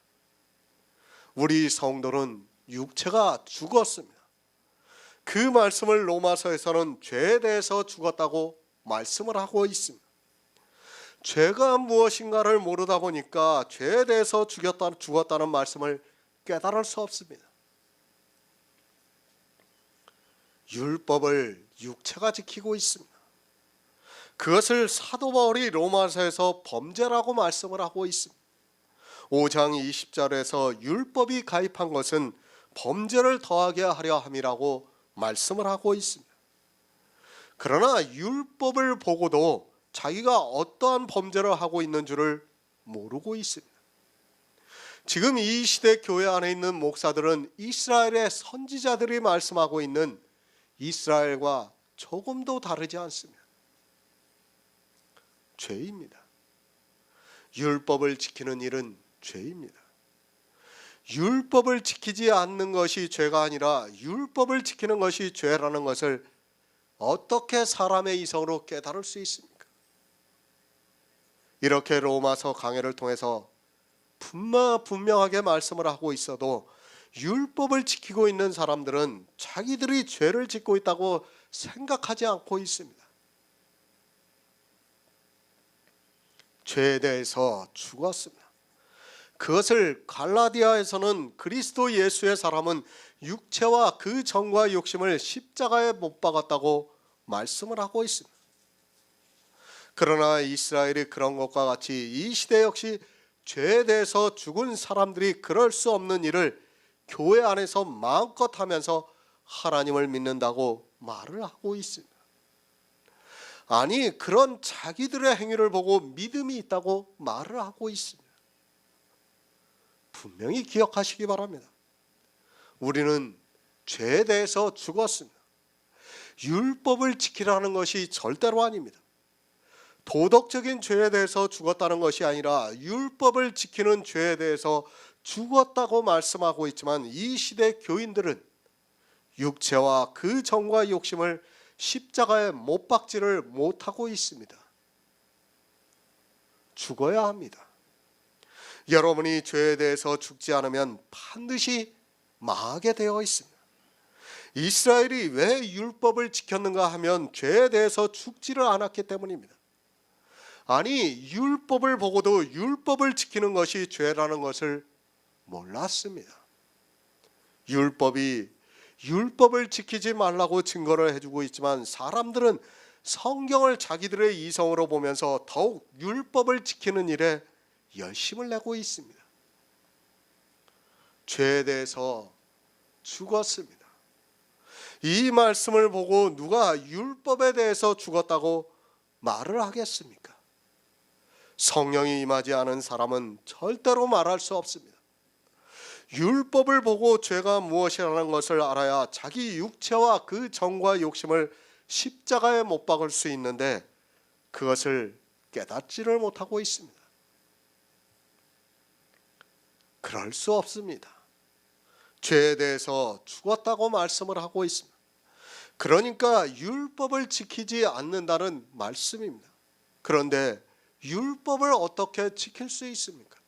A: 우리 성도는 육체가 죽었습니다. 그 말씀을 로마서에서는 죄에 대해서 죽었다고 말씀을 하고 있습니다. 죄가 무엇인가를 모르다 보니까 죄에 대해서 죽었다는 말씀을 깨달을 수 없습니다. 율법을 육체가 지키고 있습니다. 그것을 사도 바울이 로마서에서 범죄라고 말씀을 하고 있습니다. 5장 20절에서 율법이 가입한 것은 범죄를 더하게 하려 함이라고 말씀을 하고 있습니다. 그러나 율법을 보고도 자기가 어떠한 범죄를 하고 있는 줄을 모르고 있습니다. 지금 이 시대 교회 안에 있는 목사들은 이스라엘의 선지자들이 말씀하고 있는 이스라엘과 조금도 다르지 않습니다. 죄입니다. 율법을 지키는 일은 죄입니다. 율법을 지키지 않는 것이 죄가 아니라 율법을 지키는 것이 죄라는 것을 어떻게 사람의 이성으로 깨달을 수 있습니까? 이렇게 로마서 강해를 통해서 분명하게 말씀을 하고 있어도 율법을 지키고 있는 사람들은 자기들이 죄를 짓고 있다고 생각하지 않고 있습니다. 죄에 대해서 죽었습니다. 그것을 갈라디아에서는 그리스도 예수의 사람은 육체와 그 정과 욕심을 십자가에 못 박았다고 말씀을 하고 있습니다. 그러나 이스라엘이 그런 것과 같이 이 시대 역시 죄에 대해서 죽은 사람들이 그럴 수 없는 일을 교회 안에서 마음껏 하면서 하나님을 믿는다고 말을 하고 있습니다. 아니, 그런 자기들의 행위를 보고 믿음이 있다고 말을 하고 있습니다. 분명히 기억하시기 바랍니다. 우리는 죄에 대해서 죽었습니다. 율법을 지키라는 것이 절대로 아닙니다. 도덕적인 죄에 대해서 죽었다는 것이 아니라 율법을 지키는 죄에 대해서 죽었다고 말씀하고 있지만 이 시대 교인들은 육체와 그 정과 욕심을 십자가에 못 박지를 못하고 있습니다. 죽어야 합니다. 여러분이 죄에 대해서 죽지 않으면 반드시 망하게 되어 있습니다. 이스라엘이 왜 율법을 지켰는가 하면 죄에 대해서 죽지를 않았기 때문입니다. 아니, 율법을 보고도 율법을 지키는 것이 죄라는 것을 몰랐습니다. 율법을 지키지 말라고 증거를 해주고 있지만 사람들은 성경을 자기들의 이성으로 보면서 더욱 율법을 지키는 일에 열심을 내고 있습니다. 죄에 대해서 죽었습니다. 이 말씀을 보고 누가 율법에 대해서 죽었다고 말을 하겠습니까? 성령이 임하지 않은 사람은 절대로 말할 수 없습니다. 율법을 보고 죄가 무엇이라는 것을 알아야 자기 육체와 그 정과 욕심을 십자가에 못 박을 수 있는데 그것을 깨닫지를 못하고 있습니다. 그럴 수 없습니다. 죄에 대해서 죽었다고 말씀을 하고 있습니다. 그러니까 율법을 지키지 않는다는 말씀입니다. 그런데 율법을 어떻게 지킬 수 있습니까?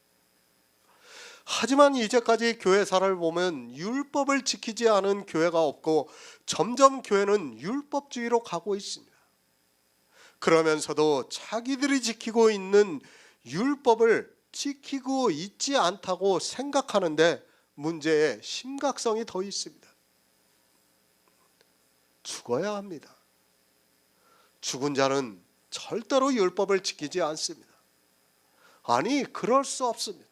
A: 하지만 이제까지 교회사를 보면 율법을 지키지 않은 교회가 없고 점점 교회는 율법주의로 가고 있습니다. 그러면서도 자기들이 지키고 있는 율법을 지키고 있지 않다고 생각하는데 문제의 심각성이 더 있습니다. 죽어야 합니다. 죽은 자는 절대로 율법을 지키지 않습니다. 아니, 그럴 수 없습니다.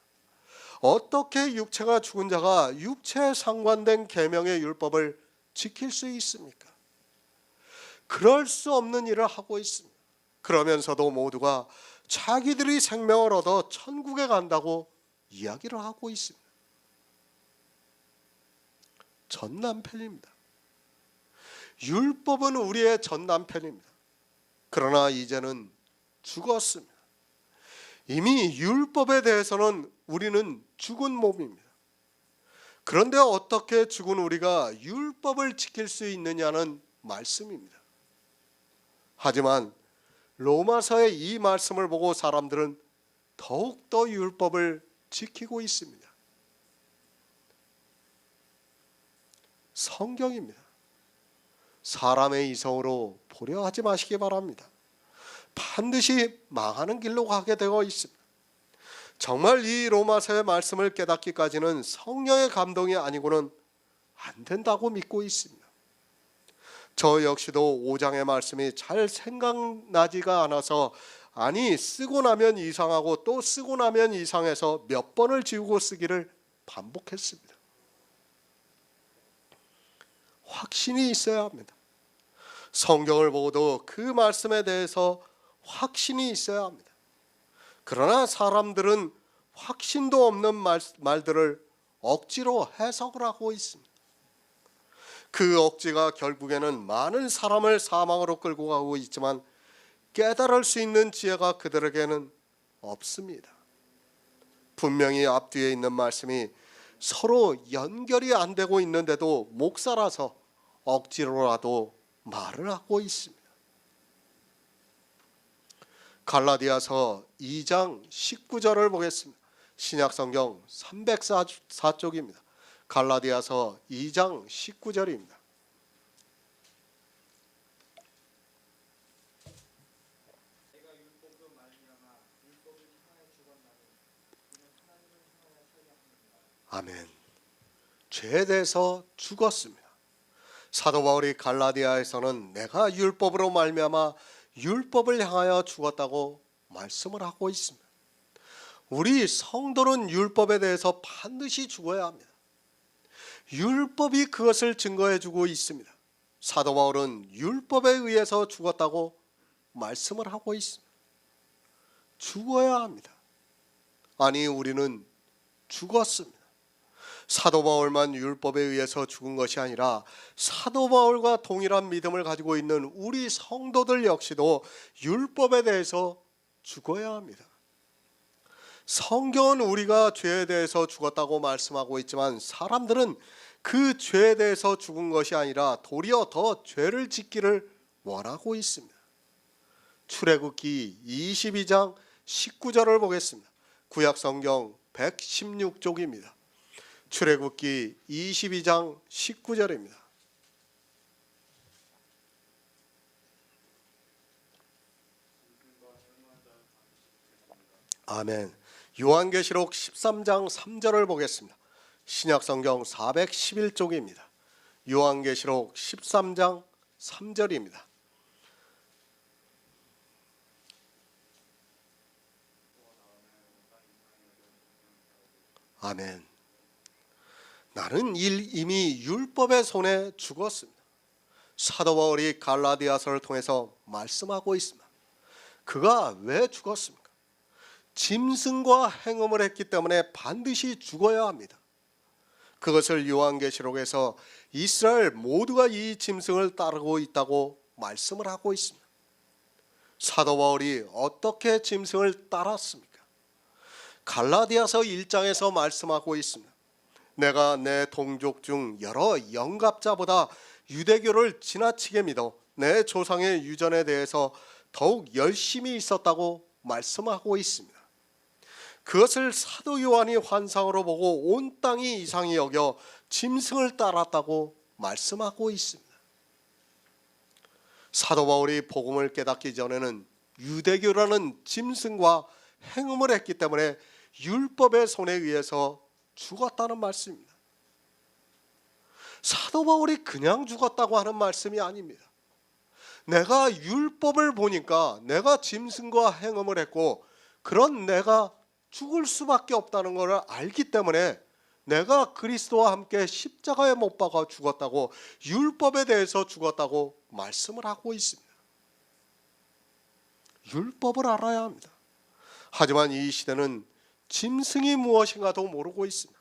A: 어떻게 육체가 죽은 자가 육체에 상관된 계명의 율법을 지킬 수 있습니까? 그럴 수 없는 일을 하고 있습니다. 그러면서도 모두가 자기들이 생명을 얻어 천국에 간다고 이야기를 하고 있습니다. 전 남편입니다. 율법은 우리의 전 남편입니다. 그러나 이제는 죽었습니다. 이미 율법에 대해서는 우리는 죽은 몸입니다. 그런데 어떻게 죽은 우리가 율법을 지킬 수 있느냐는 말씀입니다. 하지만 로마서의 이 말씀을 보고 사람들은 더욱더 율법을 지키고 있습니다. 성경입니다. 사람의 이성으로 보려 하지 마시기 바랍니다. 반드시 망하는 길로 가게 되어 있습니다. 정말 이 로마서의 말씀을 깨닫기까지는 성령의 감동이 아니고는 안 된다고 믿고 있습니다. 저 역시도 5장의 말씀이 잘 생각나지가 않아서 아니 쓰고 나면 이상하고 또 쓰고 나면 이상해서 몇 번을 지우고 쓰기를 반복했습니다. 확신이 있어야 합니다. 성경을 보고도 그 말씀에 대해서 확신이 있어야 합니다. 그러나 사람들은 확신도 없는 말들을 억지로 해석을 하고 있습니다. 그 억지가 결국에는 많은 사람을 사망으로 끌고 가고 있지만 깨달을 수 있는 지혜가 그들에게는 없습니다. 분명히 앞뒤에 있는 말씀이 서로 연결이 안 되고 있는데도 목사라서 억지로라도 말을 하고 있습니다. 갈라디아서 2장 19절을 보겠습니다. 신약성경 304쪽입니다. 갈라디아서 2장 19절입니다. 아멘. 죄에 대해서 죽었습니다. 사도 바울이 갈라디아에서는 내가 율법으로 말미암아 율법을 향하여 죽었다고 말씀을 하고 있습니다. 우리 성도는 율법에 대해서 반드시 죽어야 합니다. 율법이 그것을 증거해 주고 있습니다. 사도 바울은 율법에 의해서 죽었다고 말씀을 하고 있습니다. 죽어야 합니다. 아니, 우리는 죽었습니다. 사도 바울만 율법에 의해서 죽은 것이 아니라 사도 바울과 동일한 믿음을 가지고 있는 우리 성도들 역시도 율법에 대해서 죽어야 합니다. 성경은 우리가 죄에 대해서 죽었다고 말씀하고 있지만 사람들은 그 죄에 대해서 죽은 것이 아니라 도리어 더 죄를 짓기를 원하고 있습니다. 출애굽기 22장 19절을 보겠습니다. 구약성경 116쪽입니다. 출애굽기 22장 19절입니다. 아멘. 요한계시록 13장 3절을 보겠습니다. 신약성경 411쪽입니다. 요한계시록 13장 3절입니다. 아멘. 나는 이미 율법의 손에 죽었습니다. 사도 바울이 갈라디아서를 통해서 말씀하고 있습니다. 그가 왜 죽었습니까? 짐승과 행음을 했기 때문에 반드시 죽어야 합니다. 그것을 요한계시록에서 이스라엘 모두가 이 짐승을 따르고 있다고 말씀을 하고 있습니다. 사도 바울이 어떻게 짐승을 따랐습니까? 갈라디아서 1장에서 말씀하고 있습니다. 내가 내 동족 중 여러 영갑자보다 유대교를 지나치게 믿어 내 조상의 유전에 대해서 더욱 열심히 있었다고 말씀하고 있습니다. 그것을 사도 요한이 환상으로 보고 온 땅이 이상히 여겨 짐승을 따랐다고 말씀하고 있습니다. 사도 바울이 복음을 깨닫기 전에는 유대교라는 짐승과 행음을 했기 때문에 율법의 손에 의해서 죽었다는 말씀입니다. 사도 바울이 그냥 죽었다고 하는 말씀이 아닙니다. 내가 율법을 보니까 내가 짐승과 행음을 했고 그런 내가 죽을 수밖에 없다는 것을 알기 때문에 내가 그리스도와 함께 십자가에 못 박아 죽었다고, 율법에 대해서 죽었다고 말씀을 하고 있습니다. 율법을 알아야 합니다. 하지만 이 시대는 짐승이 무엇인가도 모르고 있습니다.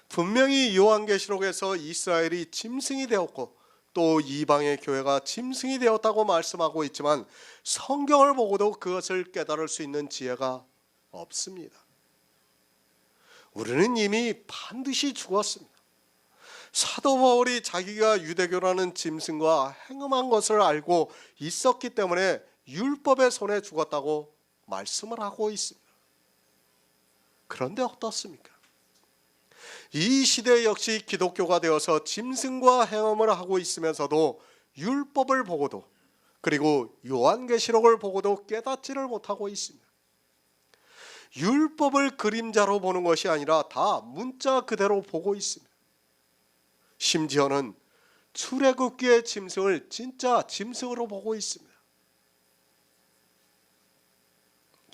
A: 분명히 요한계시록에서 이스라엘이 짐승이 되었고 또 이방의 교회가 짐승이 되었다고 말씀하고 있지만 성경을 보고도 그것을 깨달을 수 있는 지혜가 없습니다. 우리는 이미 반드시 죽었습니다. 사도 바울이 자기가 유대교라는 짐승과 행음한 것을 알고 있었기 때문에 율법의 손에 죽었다고 말씀을 하고 있습니다. 그런데 어떻습니까? 이 시대 역시 기독교가 되어서 짐승과 행음을 하고 있으면서도 율법을 보고도, 그리고 요한계시록을 보고도 깨닫지를 못하고 있습니다. 율법을 그림자로 보는 것이 아니라 다 문자 그대로 보고 있습니다. 심지어는 출애굽기의 짐승을 진짜 짐승으로 보고 있습니다.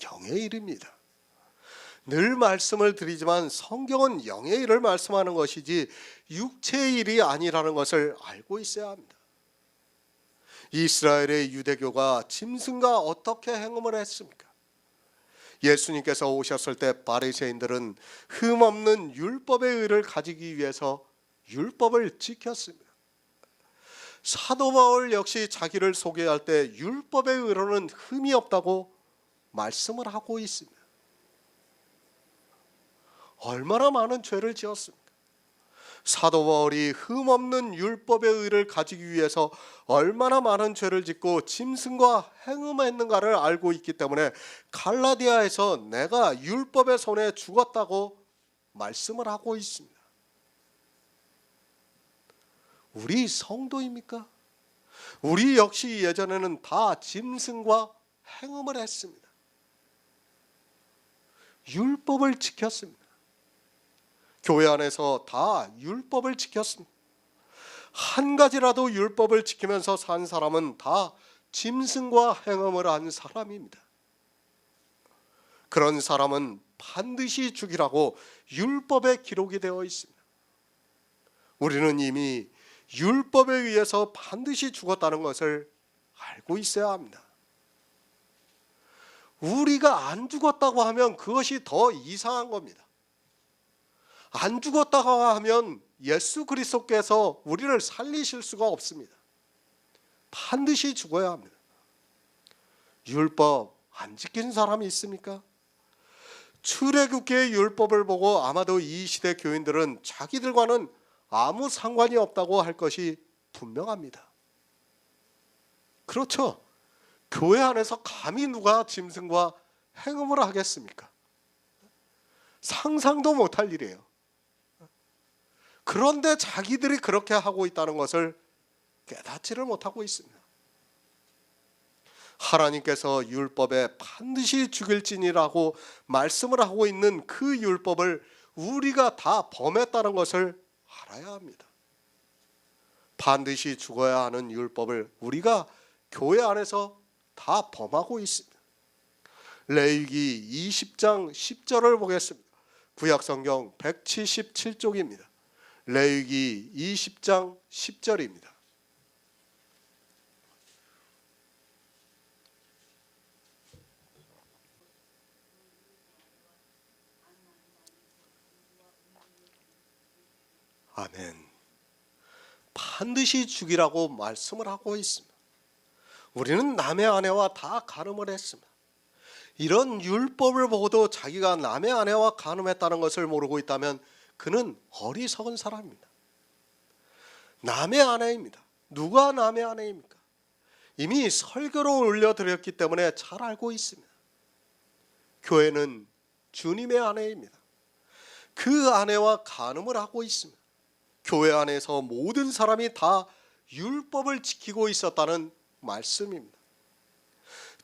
A: 영의 일입니다. 늘 말씀을 드리지만 성경은 영의 일을 말씀하는 것이지 육체의 일이 아니라는 것을 알고 있어야 합니다. 이스라엘의 유대교가 짐승과 어떻게 행음을 했습니까? 예수님께서 오셨을 때 바리새인들은 흠없는 율법의 의를 가지기 위해서 율법을 지켰습니다. 사도 바울 역시 자기를 소개할 때 율법의 의로는 흠이 없다고 말씀을 하고 있습니다. 얼마나 많은 죄를 지었습니까? 사도 바울이 흠없는 율법의 의를 가지기 위해서 얼마나 많은 죄를 짓고 짐승과 행음했는가를 알고 있기 때문에 갈라디아에서 내가 율법의 손에 죽었다고 말씀을 하고 있습니다. 우리 성도입니까? 우리 역시 예전에는 다 짐승과 행음을 했습니다. 율법을 지켰습니다. 교회 안에서 다 율법을 지켰습니다. 한 가지라도 율법을 지키면서 산 사람은 다 짐승과 행음을 한 사람입니다. 그런 사람은 반드시 죽이라고 율법에 기록이 되어 있습니다. 우리는 이미 율법에 의해서 반드시 죽었다는 것을 알고 있어야 합니다. 우리가 안 죽었다고 하면 그것이 더 이상한 겁니다. 안 죽었다고 하면 예수 그리스도께서 우리를 살리실 수가 없습니다. 반드시 죽어야 합니다. 율법 안 지킨 사람이 있습니까? 출애굽기의 율법을 보고 아마도 이 시대 교인들은 자기들과는 아무 상관이 없다고 할 것이 분명합니다. 그렇죠. 교회 안에서 감히 누가 짐승과 행음을 하겠습니까? 상상도 못할 일이에요. 그런데 자기들이 그렇게 하고 있다는 것을 깨닫지를 못하고 있습니다. 하나님께서 율법에 반드시 죽일지니라고 말씀을 하고 있는 그 율법을 우리가 다 범했다는 것을 알아야 합니다. 반드시 죽어야 하는 율법을 우리가 교회 안에서 다 범하고 있습니다. 레위기 20장 10절을 보겠습니다. 구약성경 177쪽입니다. 레위기 20장 10절입니다. 아멘. 반드시 죽이라고 말씀을 하고 있습니다. 우리는 남의 아내와 다 간음을 했습니다. 이런 율법을 보고도 자기가 남의 아내와 간음했다는 것을 모르고 있다면 그는 어리석은 사람입니다. 남의 아내입니다. 누가 남의 아내입니까? 이미 설교로 올려드렸기 때문에 잘 알고 있습니다. 교회는 주님의 아내입니다. 그 아내와 간음을 하고 있습니다. 교회 안에서 모든 사람이 다 율법을 지키고 있었다는 말씀입니다.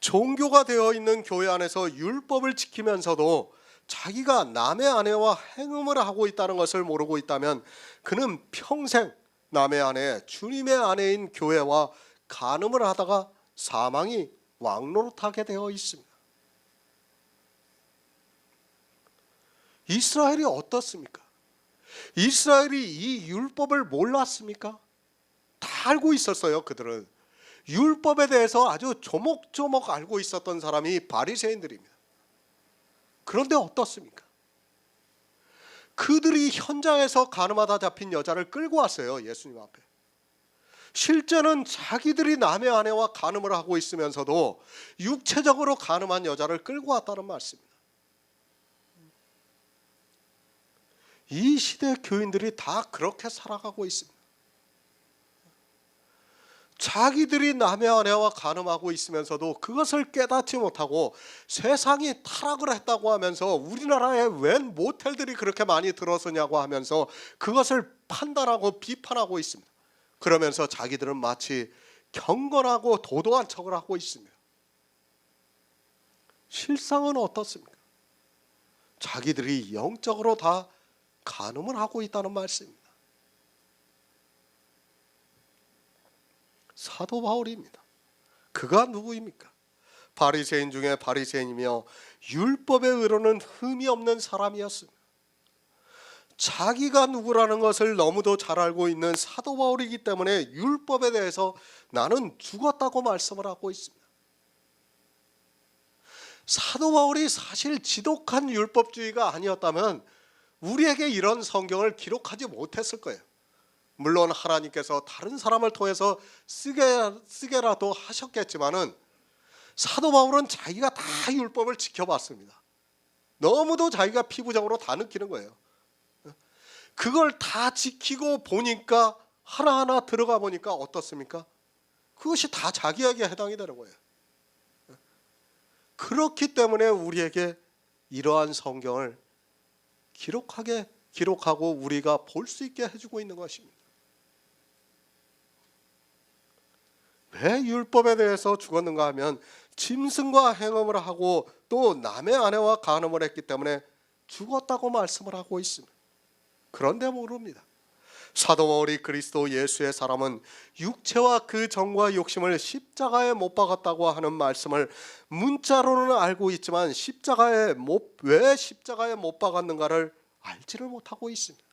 A: 종교가 되어 있는 교회 안에서 율법을 지키면서도 자기가 남의 아내와 행음을 하고 있다는 것을 모르고 있다면 그는 평생 남의 아내, 주님의 아내인 교회와 간음을 하다가 사망이 왕노릇하게 되어 있습니다. 이스라엘이 어떻습니까? 이스라엘이 이 율법을 몰랐습니까? 다 알고 있었어요. 그들은 율법에 대해서 아주 조목조목 알고 있었던 사람이 바리새인들입니다. 그런데 어떻습니까? 그들이 현장에서 간음하다 잡힌 여자를 끌고 왔어요. 예수님 앞에. 실제는 자기들이 남의 아내와 간음을 하고 있으면서도 육체적으로 간음한 여자를 끌고 왔다는 말씀입니다. 이 시대 교인들이 다 그렇게 살아가고 있습니다. 자기들이 남의 아내와 간음하고 있으면서도 그것을 깨닫지 못하고 세상이 타락을 했다고 하면서 우리나라에 웬 모텔들이 그렇게 많이 들어서냐고 하면서 그것을 판단하고 비판하고 있습니다. 그러면서 자기들은 마치 경건하고 도도한 척을 하고 있습니다. 실상은 어떻습니까? 자기들이 영적으로 다 간음을 하고 있다는 말씀입니다. 사도 바울입니다. 그가 누구입니까? 바리새인 중에 바리새인이며 율법의 의로는 흠이 없는 사람이었습니다. 자기가 누구라는 것을 너무도 잘 알고 있는 사도 바울이기 때문에 율법에 대해서 나는 죽었다고 말씀을 하고 있습니다. 사도 바울이 사실 지독한 율법주의가 아니었다면 우리에게 이런 성경을 기록하지 못했을 거예요. 물론 하나님께서 다른 사람을 통해서 쓰게라도 하셨겠지만은 사도 바울은 자기가 다 율법을 지켜봤습니다. 너무도 자기가 피부적으로 다 느끼는 거예요. 그걸 다 지키고 보니까 하나하나 들어가 보니까 어떻습니까? 그것이 다 자기에게 해당이 되는 거예요. 그렇기 때문에 우리에게 이러한 성경을 기록하고 우리가 볼 수 있게 해주고 있는 것입니다. 왜 율법에 대해서 죽었는가 하면 짐승과 행음을 하고 또 남의 아내와 간음을 했기 때문에 죽었다고 말씀을 하고 있습니다. 그런데 모릅니다. 사도 바울이 그리스도 예수의 사람은 육체와 그 정과 욕심을 십자가에 못 박았다고 하는 말씀을 문자로는 알고 있지만 왜 십자가에 못 박았는가를 알지를 못하고 있습니다.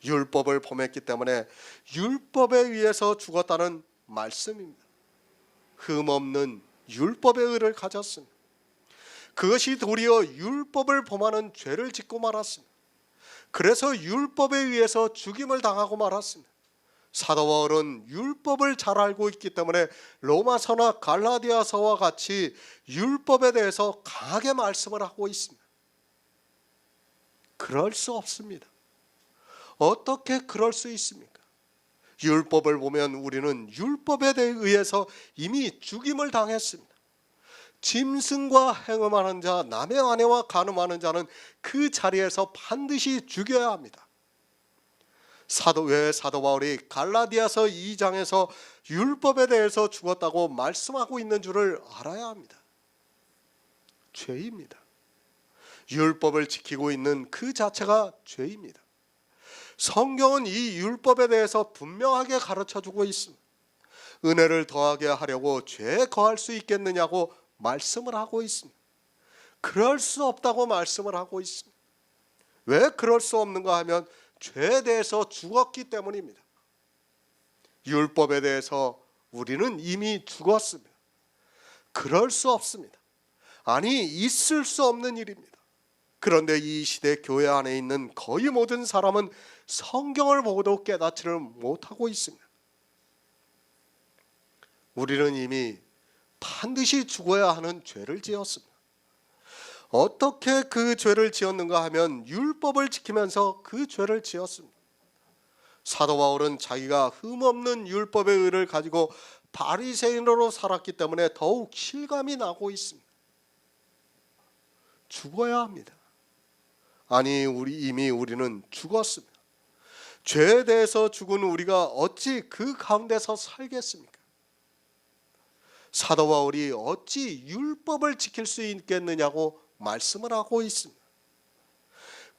A: 율법을 범했기 때문에 율법에 의해서 죽었다는 말씀입니다. 흠없는 율법의 의를 가졌습니다. 그것이 도리어 율법을 범하는 죄를 짓고 말았습니다. 그래서 율법에 의해서 죽임을 당하고 말았습니다. 사도 바울은 율법을 잘 알고 있기 때문에 로마서나 갈라디아서와 같이 율법에 대해서 강하게 말씀을 하고 있습니다. 그럴 수 없습니다. 어떻게 그럴 수 있습니까? 율법을 보면 우리는 율법에 의해서 이미 죽임을 당했습니다. 짐승과 행음하는 자, 남의 아내와 간음하는 자는 그 자리에서 반드시 죽여야 합니다. 사도 바울이 갈라디아서 2장에서 율법에 대해서 죽었다고 말씀하고 있는 줄을 알아야 합니다. 죄입니다. 율법을 지키고 있는 그 자체가 죄입니다. 성경은 이 율법에 대해서 분명하게 가르쳐주고 있습니다. 은혜를 더하게 하려고 죄에 거할 수 있겠느냐고 말씀을 하고 있습니다. 그럴 수 없다고 말씀을 하고 있습니다. 왜 그럴 수 없는가 하면 죄에 대해서 죽었기 때문입니다. 율법에 대해서 우리는 이미 죽었습니다. 그럴 수 없습니다. 아니, 있을 수 없는 일입니다. 그런데 이 시대 교회 안에 있는 거의 모든 사람은 성경을 보고도 깨닫지를 못하고 있습니다. 우리는 이미 반드시 죽어야 하는 죄를 지었습니다. 어떻게 그 죄를 지었는가 하면 율법을 지키면서 그 죄를 지었습니다. 사도 바울은 자기가 흠없는 율법의 의를 가지고 바리새인으로 살았기 때문에 더욱 실감이 나고 있습니다. 죽어야 합니다. 아니, 이미 우리는 죽었습니다. 죄에 대해서 죽은 우리가 어찌 그 가운데서 살겠습니까? 사도 바울이 어찌 율법을 지킬 수 있겠느냐고 말씀을 하고 있습니다.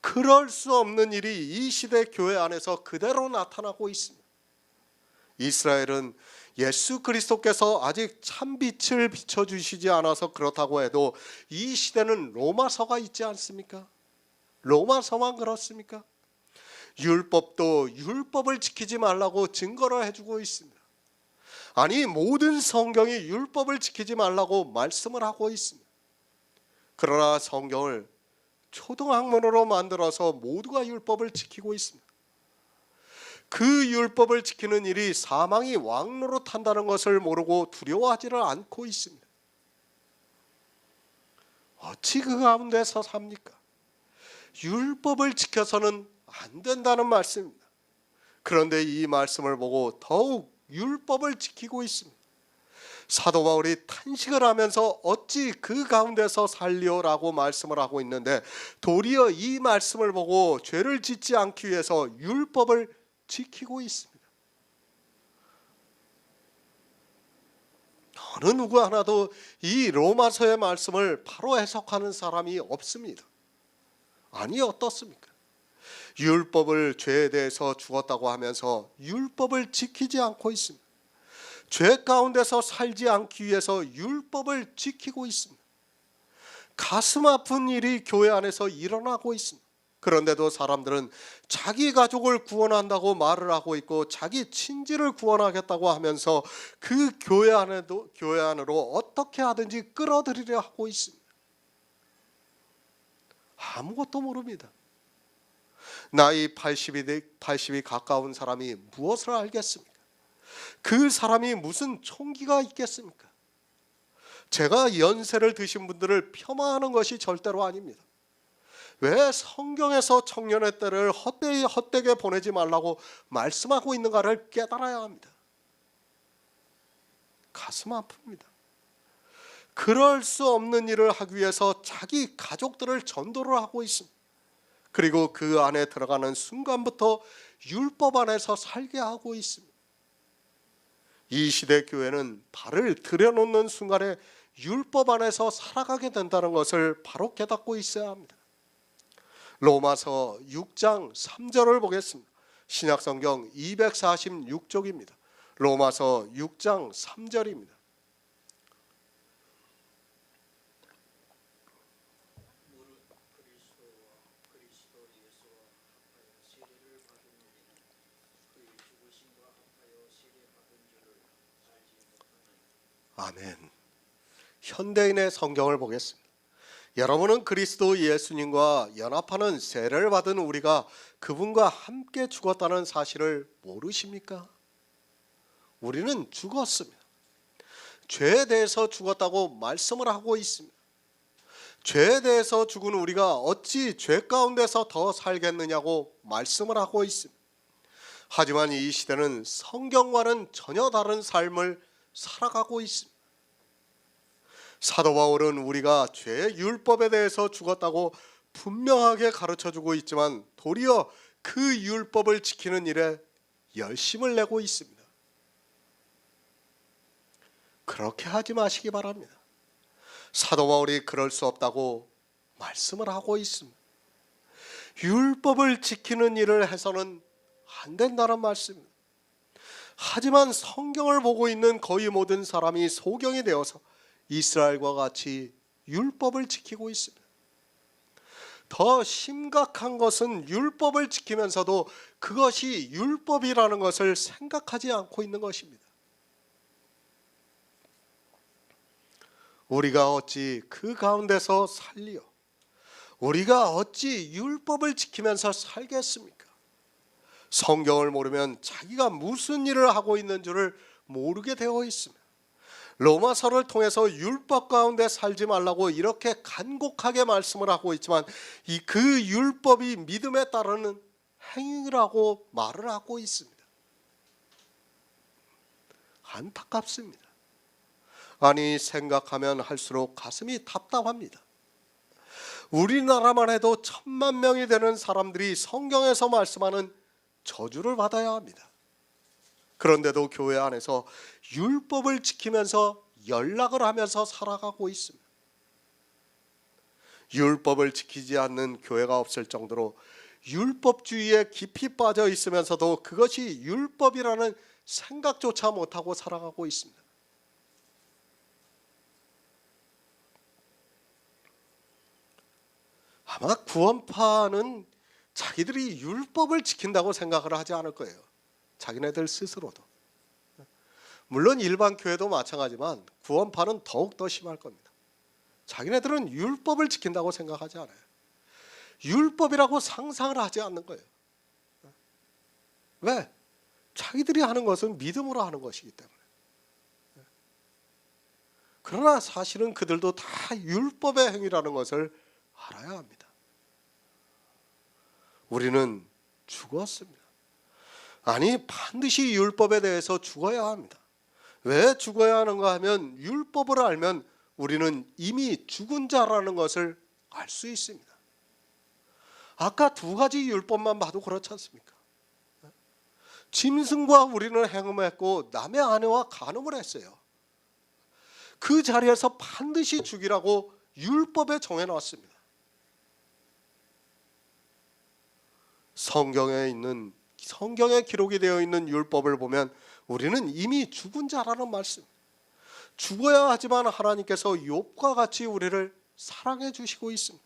A: 그럴 수 없는 일이 이 시대 교회 안에서 그대로 나타나고 있습니다. 이스라엘은 예수 그리스도께서 아직 참빛을 비춰주시지 않아서 그렇다고 해도 이 시대는 로마서가 있지 않습니까? 로마서만 그렇습니까? 율법도 율법을 지키지 말라고 증거를 해주고 있습니다. 아니, 모든 성경이 율법을 지키지 말라고 말씀을 하고 있습니다. 그러나 성경을 초등학문으로 만들어서 모두가 율법을 지키고 있습니다. 그 율법을 지키는 일이 사망이 왕노릇한다는 것을 모르고 두려워하지를 않고 있습니다. 어찌 그 가운데서 삽니까? 율법을 지켜서는 안 된다는 말씀입니다. 그런데 이 말씀을 보고 더욱 율법을 지키고 있습니다. 사도 바울이 탄식을 하면서 어찌 그 가운데서 살리오라고 말씀을 하고 있는데, 도리어 이 말씀을 보고 죄를 짓지 않기 위해서 율법을 지키고 있습니다. 어느 누구 하나도 이 로마서의 말씀을 바로 해석하는 사람이 없습니다. 아니, 어떻습니까? 율법을 죄에 대해서 죽었다고 하면서 율법을 지키지 않고 있습니다. 죄 가운데서 살지 않기 위해서 율법을 지키고 있습니다. 가슴 아픈 일이 교회 안에서 일어나고 있습니다. 그런데도 사람들은 자기 가족을 구원한다고 말을 하고 있고 자기 친지를 구원하겠다고 하면서 그 교회 안으로 어떻게 하든지 끌어들이려 하고 있습니다. 아무것도 모릅니다. 나이 80이 가까운 사람이 무엇을 알겠습니까? 그 사람이 무슨 총기가 있겠습니까? 제가 연세를 드신 분들을 폄하하는 것이 절대로 아닙니다. 왜 성경에서 청년의 때를 헛되게 보내지 말라고 말씀하고 있는가를 깨달아야 합니다. 가슴 아픕니다. 그럴 수 없는 일을 하기 위해서 자기 가족들을 전도를 하고 있습니다. 그리고 그 안에 들어가는 순간부터 율법 안에서 살게 하고 있습니다. 이 시대 교회는 발을 들여놓는 순간에 율법 안에서 살아가게 된다는 것을 바로 깨닫고 있어야 합니다. 로마서 6장 3절을 보겠습니다. 신약성경 246쪽입니다. 로마서 6장 3절입니다. 아멘. 현대인의 성경을 보겠습니다. 여러분은 그리스도 예수님과 연합하는 세례를 받은 우리가 그분과 함께 죽었다는 사실을 모르십니까? 우리는 죽었습니다. 죄에 대해서 죽었다고 말씀을 하고 있습니다. 죄에 대해서 죽은 우리가 어찌 죄 가운데서 더 살겠느냐고 말씀을 하고 있습니다. 하지만 이 시대는 성경과는 전혀 다른 삶을 살아가고 있습니다. 사도 바울은 우리가 죄의 율법에 대해서 죽었다고 분명하게 가르쳐주고 있지만 도리어 그 율법을 지키는 일에 열심을 내고 있습니다. 그렇게 하지 마시기 바랍니다. 사도 바울이 그럴 수 없다고 말씀을 하고 있습니다. 율법을 지키는 일을 해서는 안 된다는 말씀입니다. 하지만 성경을 보고 있는 거의 모든 사람이 소경이 되어서 이스라엘과 같이 율법을 지키고 있습니다. 더 심각한 것은 율법을 지키면서도 그것이 율법이라는 것을 생각하지 않고 있는 것입니다. 우리가 어찌 그 가운데서 살리요? 우리가 어찌 율법을 지키면서 살겠습니까? 성경을 모르면 자기가 무슨 일을 하고 있는 줄을 모르게 되어 있습니다. 로마서를 통해서 율법 가운데 살지 말라고 이렇게 간곡하게 말씀을 하고 있지만 그 율법이 믿음에 따르는 행위라고 말을 하고 있습니다. 안타깝습니다. 아니, 생각하면 할수록 가슴이 답답합니다. 우리나라만 해도 1,000만 명이 되는 사람들이 성경에서 말씀하는 저주를 받아야 합니다. 그런데도 교회 안에서 율법을 지키면서 연락을 하면서 살아가고 있습니다. 율법을 지키지 않는 교회가 없을 정도로 율법주의에 깊이 빠져 있으면서도 그것이 율법이라는 생각조차 못하고 살아가고 있습니다. 아마 구원파는 자기들이 율법을 지킨다고 생각을 하지 않을 거예요. 자기네들 스스로도. 물론 일반 교회도 마찬가지지만 구원파는 더욱 더 심할 겁니다. 자기네들은 율법을 지킨다고 생각하지 않아요. 율법이라고 상상을 하지 않는 거예요. 왜? 자기들이 하는 것은 믿음으로 하는 것이기 때문에. 그러나 사실은 그들도 다 율법의 행위라는 것을 알아야 합니다. 우리는 죽었습니다. 아니, 반드시 율법에 대해서 죽어야 합니다. 왜 죽어야 하는가 하면 율법을 알면 우리는 이미 죽은 자라는 것을 알 수 있습니다. 아까 두 가지 율법만 봐도 그렇지 않습니까? 짐승과 우리는 행음했고 남의 아내와 간음을 했어요. 그 자리에서 반드시 죽이라고 율법에 정해놨습니다. 성경에 기록이 되어 있는 율법을 보면 우리는 이미 죽은 자라는 말씀. 죽어야 하지만 하나님께서 욥과 같이 우리를 사랑해 주시고 있습니다.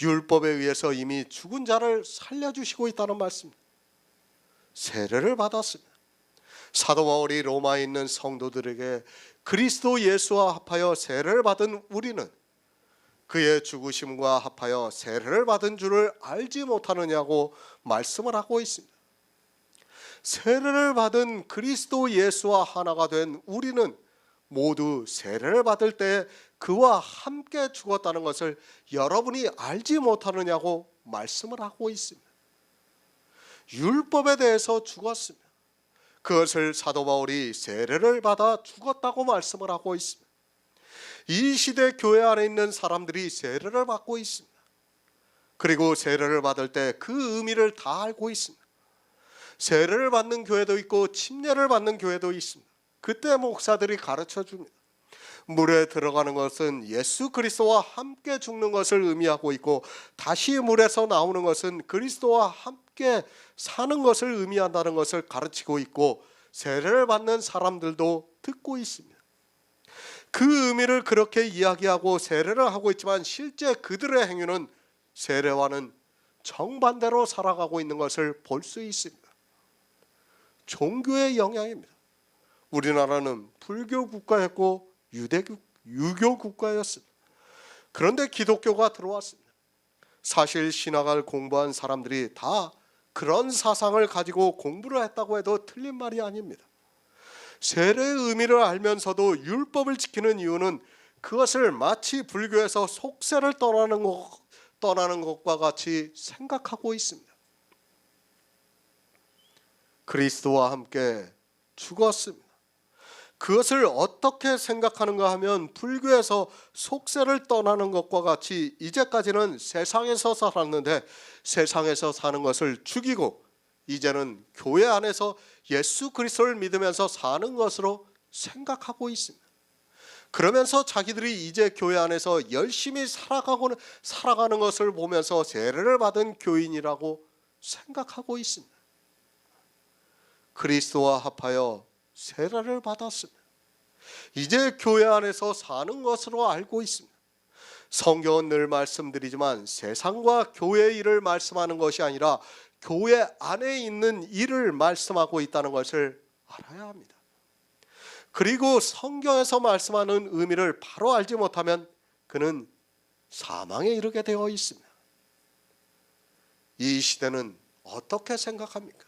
A: 율법에 의해서 이미 죽은 자를 살려주시고 있다는 말씀. 세례를 받았습니다. 사도 바울이 로마에 있는 성도들에게 그리스도 예수와 합하여 세례를 받은 우리는 그의 죽으심과 합하여 세례를 받은 줄을 알지 못하느냐고 말씀을 하고 있습니다. 세례를 받은 그리스도 예수와 하나가 된 우리는 모두 세례를 받을 때 그와 함께 죽었다는 것을 여러분이 알지 못하느냐고 말씀을 하고 있습니다. 율법에 대해서 죽었습니다. 그것을 사도 바울이 세례를 받아 죽었다고 말씀을 하고 있습니다. 이 시대 교회 안에 있는 사람들이 세례를 받고 있습니다. 그리고 세례를 받을 때 그 의미를 다 알고 있습니다. 세례를 받는 교회도 있고 침례를 받는 교회도 있습니다. 그때 목사들이 가르쳐 줍니다. 물에 들어가는 것은 예수 그리스도와 함께 죽는 것을 의미하고 있고 다시 물에서 나오는 것은 그리스도와 함께 사는 것을 의미한다는 것을 가르치고 있고 세례를 받는 사람들도 듣고 있습니다. 그 의미를 그렇게 이야기하고 세례를 하고 있지만 실제 그들의 행위는 세례와는 정반대로 살아가고 있는 것을 볼 수 있습니다. 종교의 영향입니다. 우리나라는 불교 국가였고 유교 국가였습니다. 그런데 기독교가 들어왔습니다. 사실 신학을 공부한 사람들이 다 그런 사상을 가지고 공부를 했다고 해도 틀린 말이 아닙니다. 세례의 의미를 알면서도 율법을 지키는 이유는 그것을 마치 불교에서 속세를 떠나는 것과 같이 생각하고 있습니다. 그리스도와 함께 죽었습니다. 그것을 어떻게 생각하는가 하면 불교에서 속세를 떠나는 것과 같이 이제까지는 세상에서 살았는데 세상에서 사는 것을 죽이고 이제는 교회 안에서 예수 그리스도를 믿으면서 사는 것으로 생각하고 있습니다. 그러면서 자기들이 이제 교회 안에서 열심히 살아가는 것을 보면서 세례를 받은 교인이라고 생각하고 있습니다. 그리스도와 합하여 세례를 받았습니다. 이제 교회 안에서 사는 것으로 알고 있습니다. 성경은 늘 말씀드리지만 세상과 교회의 일을 말씀하는 것이 아니라 교회 안에 있는 일을 말씀하고 있다는 것을 알아야 합니다. 그리고 성경에서 말씀하는 의미를 바로 알지 못하면 그는 사망에 이르게 되어 있습니다. 이 시대는 어떻게 생각합니까?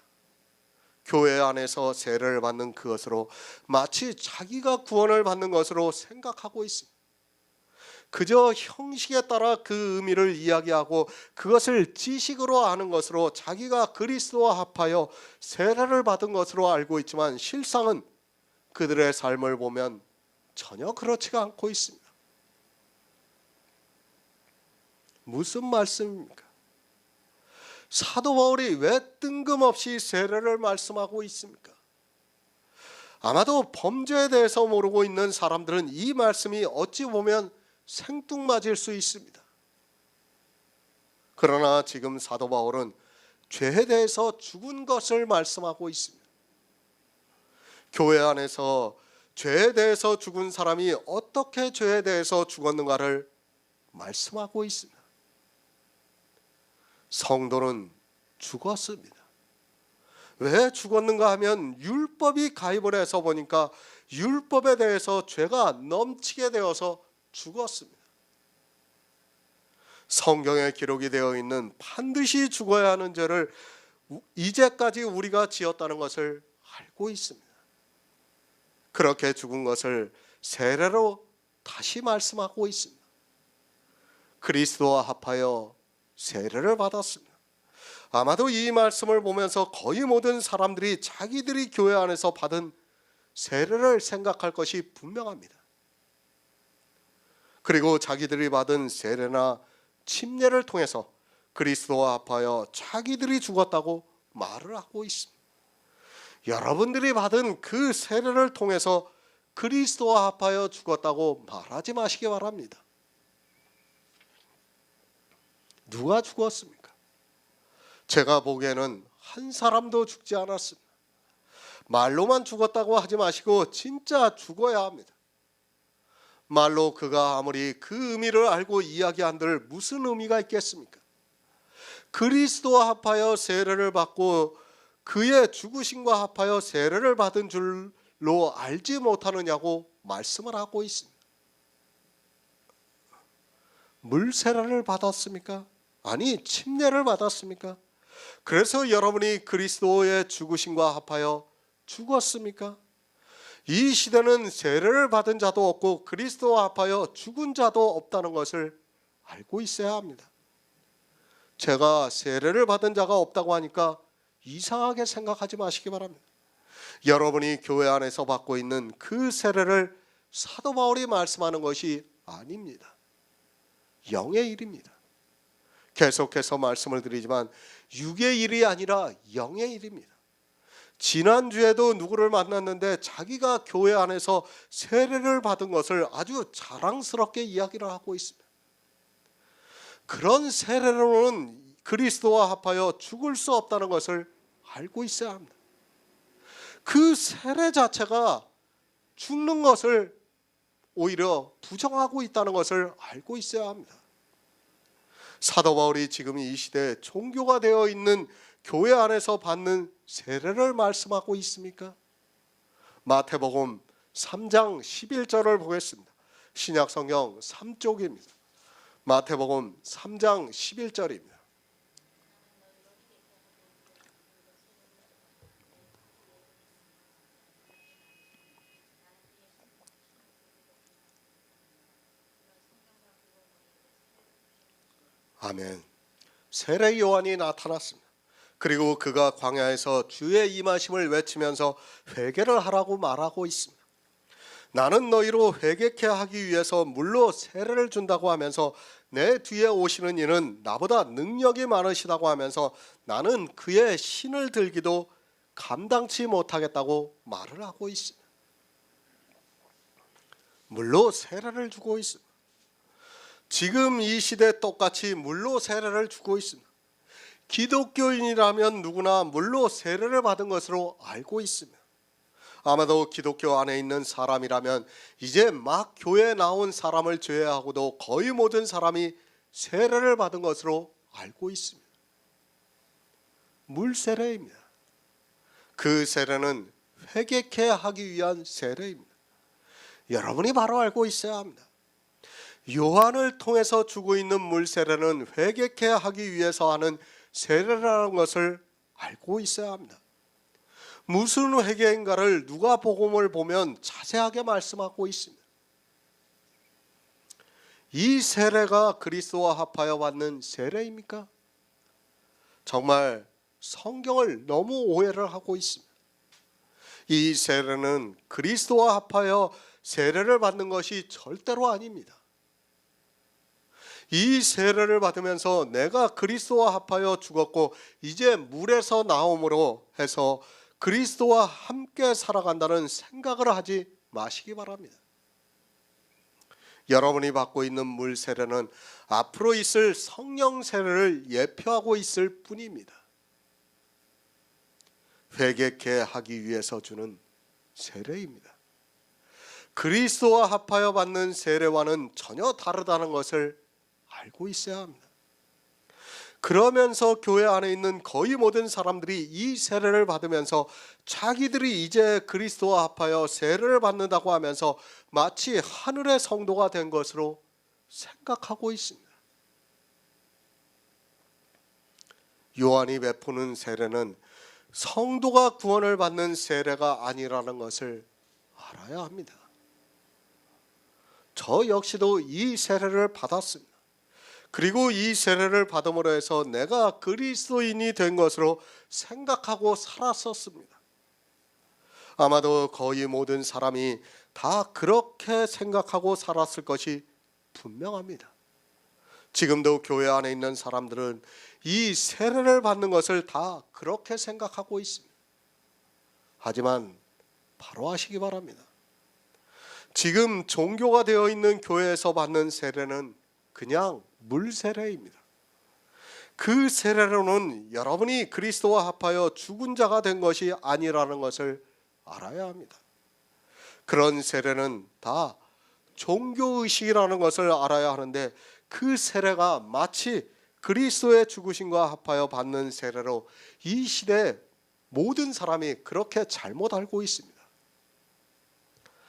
A: 교회 안에서 세례를 받는 그것으로 마치 자기가 구원을 받는 것으로 생각하고 있습니다. 그저 형식에 따라 그 의미를 이야기하고 그것을 지식으로 아는 것으로 자기가 그리스도와 합하여 세례를 받은 것으로 알고 있지만 실상은 그들의 삶을 보면 전혀 그렇지가 않고 있습니다. 무슨 말씀입니까? 사도 바울이 왜 뜬금없이 세례를 말씀하고 있습니까? 아마도 범죄에 대해서 모르고 있는 사람들은 이 말씀이 어찌 보면 생뚱맞을 수 있습니다. 그러나 지금 사도 바울은 죄에 대해서 죽은 것을 말씀하고 있습니다. 교회 안에서 죄에 대해서 죽은 사람이 어떻게 죄에 대해서 죽었는가를 말씀하고 있습니다. 성도는 죽었습니다. 왜 죽었는가 하면 율법이 가입을 해서 보니까 율법에 대해서 죄가 넘치게 되어서 죽었습니다. 성경에 기록이 되어 있는 반드시 죽어야 하는 죄를 이제까지 우리가 지었다는 것을 알고 있습니다. 그렇게 죽은 것을 세례로 다시 말씀하고 있습니다. 그리스도와 합하여 세례를 받았습니다. 아마도 이 말씀을 보면서 거의 모든 사람들이 자기들이 교회 안에서 받은 세례를 생각할 것이 분명합니다. 그리고 자기들이 받은 세례나 침례를 통해서 그리스도와 합하여 자기들이 죽었다고 말을 하고 있습니다. 여러분들이 받은 그 세례를 통해서 그리스도와 합하여 죽었다고 말하지 마시기 바랍니다. 누가 죽었습니까? 제가 보기에는 한 사람도 죽지 않았습니다. 말로만 죽었다고 하지 마시고 진짜 죽어야 합니다. 말로 그가 아무리 그 의미를 알고 이야기한들 무슨 의미가 있겠습니까? 그리스도와 합하여 세례를 받고 그의 죽으심과 합하여 세례를 받은 줄로 알지 못하느냐고 말씀을 하고 있습니다. 물 세례를 받았습니까? 아니, 침례를 받았습니까? 그래서 여러분이 그리스도의 죽으심과 합하여 죽었습니까? 이 시대는 세례를 받은 자도 없고 그리스도와 합하여 죽은 자도 없다는 것을 알고 있어야 합니다. 제가 세례를 받은 자가 없다고 하니까 이상하게 생각하지 마시기 바랍니다. 여러분이 교회 안에서 받고 있는 그 세례를 사도 바울이 말씀하는 것이 아닙니다. 영의 일입니다. 계속해서 말씀을 드리지만 육의 일이 아니라 영의 일입니다. 지난주에도 누구를 만났는데 자기가 교회 안에서 세례를 받은 것을 아주 자랑스럽게 이야기를 하고 있습니다. 그런 세례로는 그리스도와 합하여 죽을 수 없다는 것을 알고 있어야 합니다. 그 세례 자체가 죽는 것을 오히려 부정하고 있다는 것을 알고 있어야 합니다. 사도 바울이 지금 이 시대에 종교가 되어 있는 교회 안에서 받는 세례를 말씀하고 있습니까? 마태복음 3장 11절을 보겠습니다. 신약 성경 3쪽입니다. 마태복음 3장 11절입니다. 아멘. 세례 요한이 나타났습니다. 그리고 그가 광야에서 주의 임하심을 외치면서 회개를 하라고 말하고 있습니다. 나는 너희로 회개케 하기 위해서 물로 세례를 준다고 하면서 내 뒤에 오시는 이는 나보다 능력이 많으시다고 하면서 나는 그의 신을 들기도 감당치 못하겠다고 말을 하고 있습니다. 물로 세례를 주고 있습니다. 지금 이 시대 똑같이 물로 세례를 주고 있습니다. 기독교인이라면 누구나 물로 세례를 받은 것으로 알고 있습니다. 아마도 기독교 안에 있는 사람이라면 이제 막 교회에 나온 사람을 제외하고도 거의 모든 사람이 세례를 받은 것으로 알고 있습니다. 물 세례입니다. 그 세례는 회개케 하기 위한 세례입니다. 여러분이 바로 알고 있어야 합니다. 요한을 통해서 주고 있는 물 세례는 회개케 하기 위해서 하는 세례라는 것을 알고 있어야 합니다. 무슨 회개인가를 누가복음을 보면 자세하게 말씀하고 있습니다. 이 세례가 그리스도와 합하여 받는 세례입니까? 정말 성경을 너무 오해를 하고 있습니다. 이 세례는 그리스도와 합하여 세례를 받는 것이 절대로 아닙니다. 이 세례를 받으면서 내가 그리스도와 합하여 죽었고 이제 물에서 나옴으로 해서 그리스도와 함께 살아간다는 생각을 하지 마시기 바랍니다. 여러분이 받고 있는 물 세례는 앞으로 있을 성령 세례를 예표하고 있을 뿐입니다. 회개케 하기 위해서 주는 세례입니다. 그리스도와 합하여 받는 세례와는 전혀 다르다는 것을 알고 있어야 합니다. 그러면서 교회 안에 있는 거의 모든 사람들이 이 세례를 받으면서 자기들이 이제 그리스도와 합하여 세례를 받는다고 하면서 마치 하늘의 성도가 된 것으로 생각하고 있습니다. 요한이 베푸는 세례는 성도가 구원을 받는 세례가 아니라는 것을 알아야 합니다. 저 역시도 이 세례를 받았습니다. 그리고 이 세례를 받음으로 해서 내가 그리스도인이 된 것으로 생각하고 살았었습니다. 아마도 거의 모든 사람이 다 그렇게 생각하고 살았을 것이 분명합니다. 지금도 교회 안에 있는 사람들은 이 세례를 받는 것을 다 그렇게 생각하고 있습니다. 하지만 바로 아시기 바랍니다. 지금 종교가 되어 있는 교회에서 받는 세례는 그냥 물 세례입니다. 그 세례로는 여러분이 그리스도와 합하여 죽은 자가 된 것이 아니라는 것을 알아야 합니다. 그런 세례는 다 종교의식이라는 것을 알아야 하는데 그 세례가 마치 그리스도의 죽으심과 합하여 받는 세례로 이 시대에 모든 사람이 그렇게 잘못 알고 있습니다.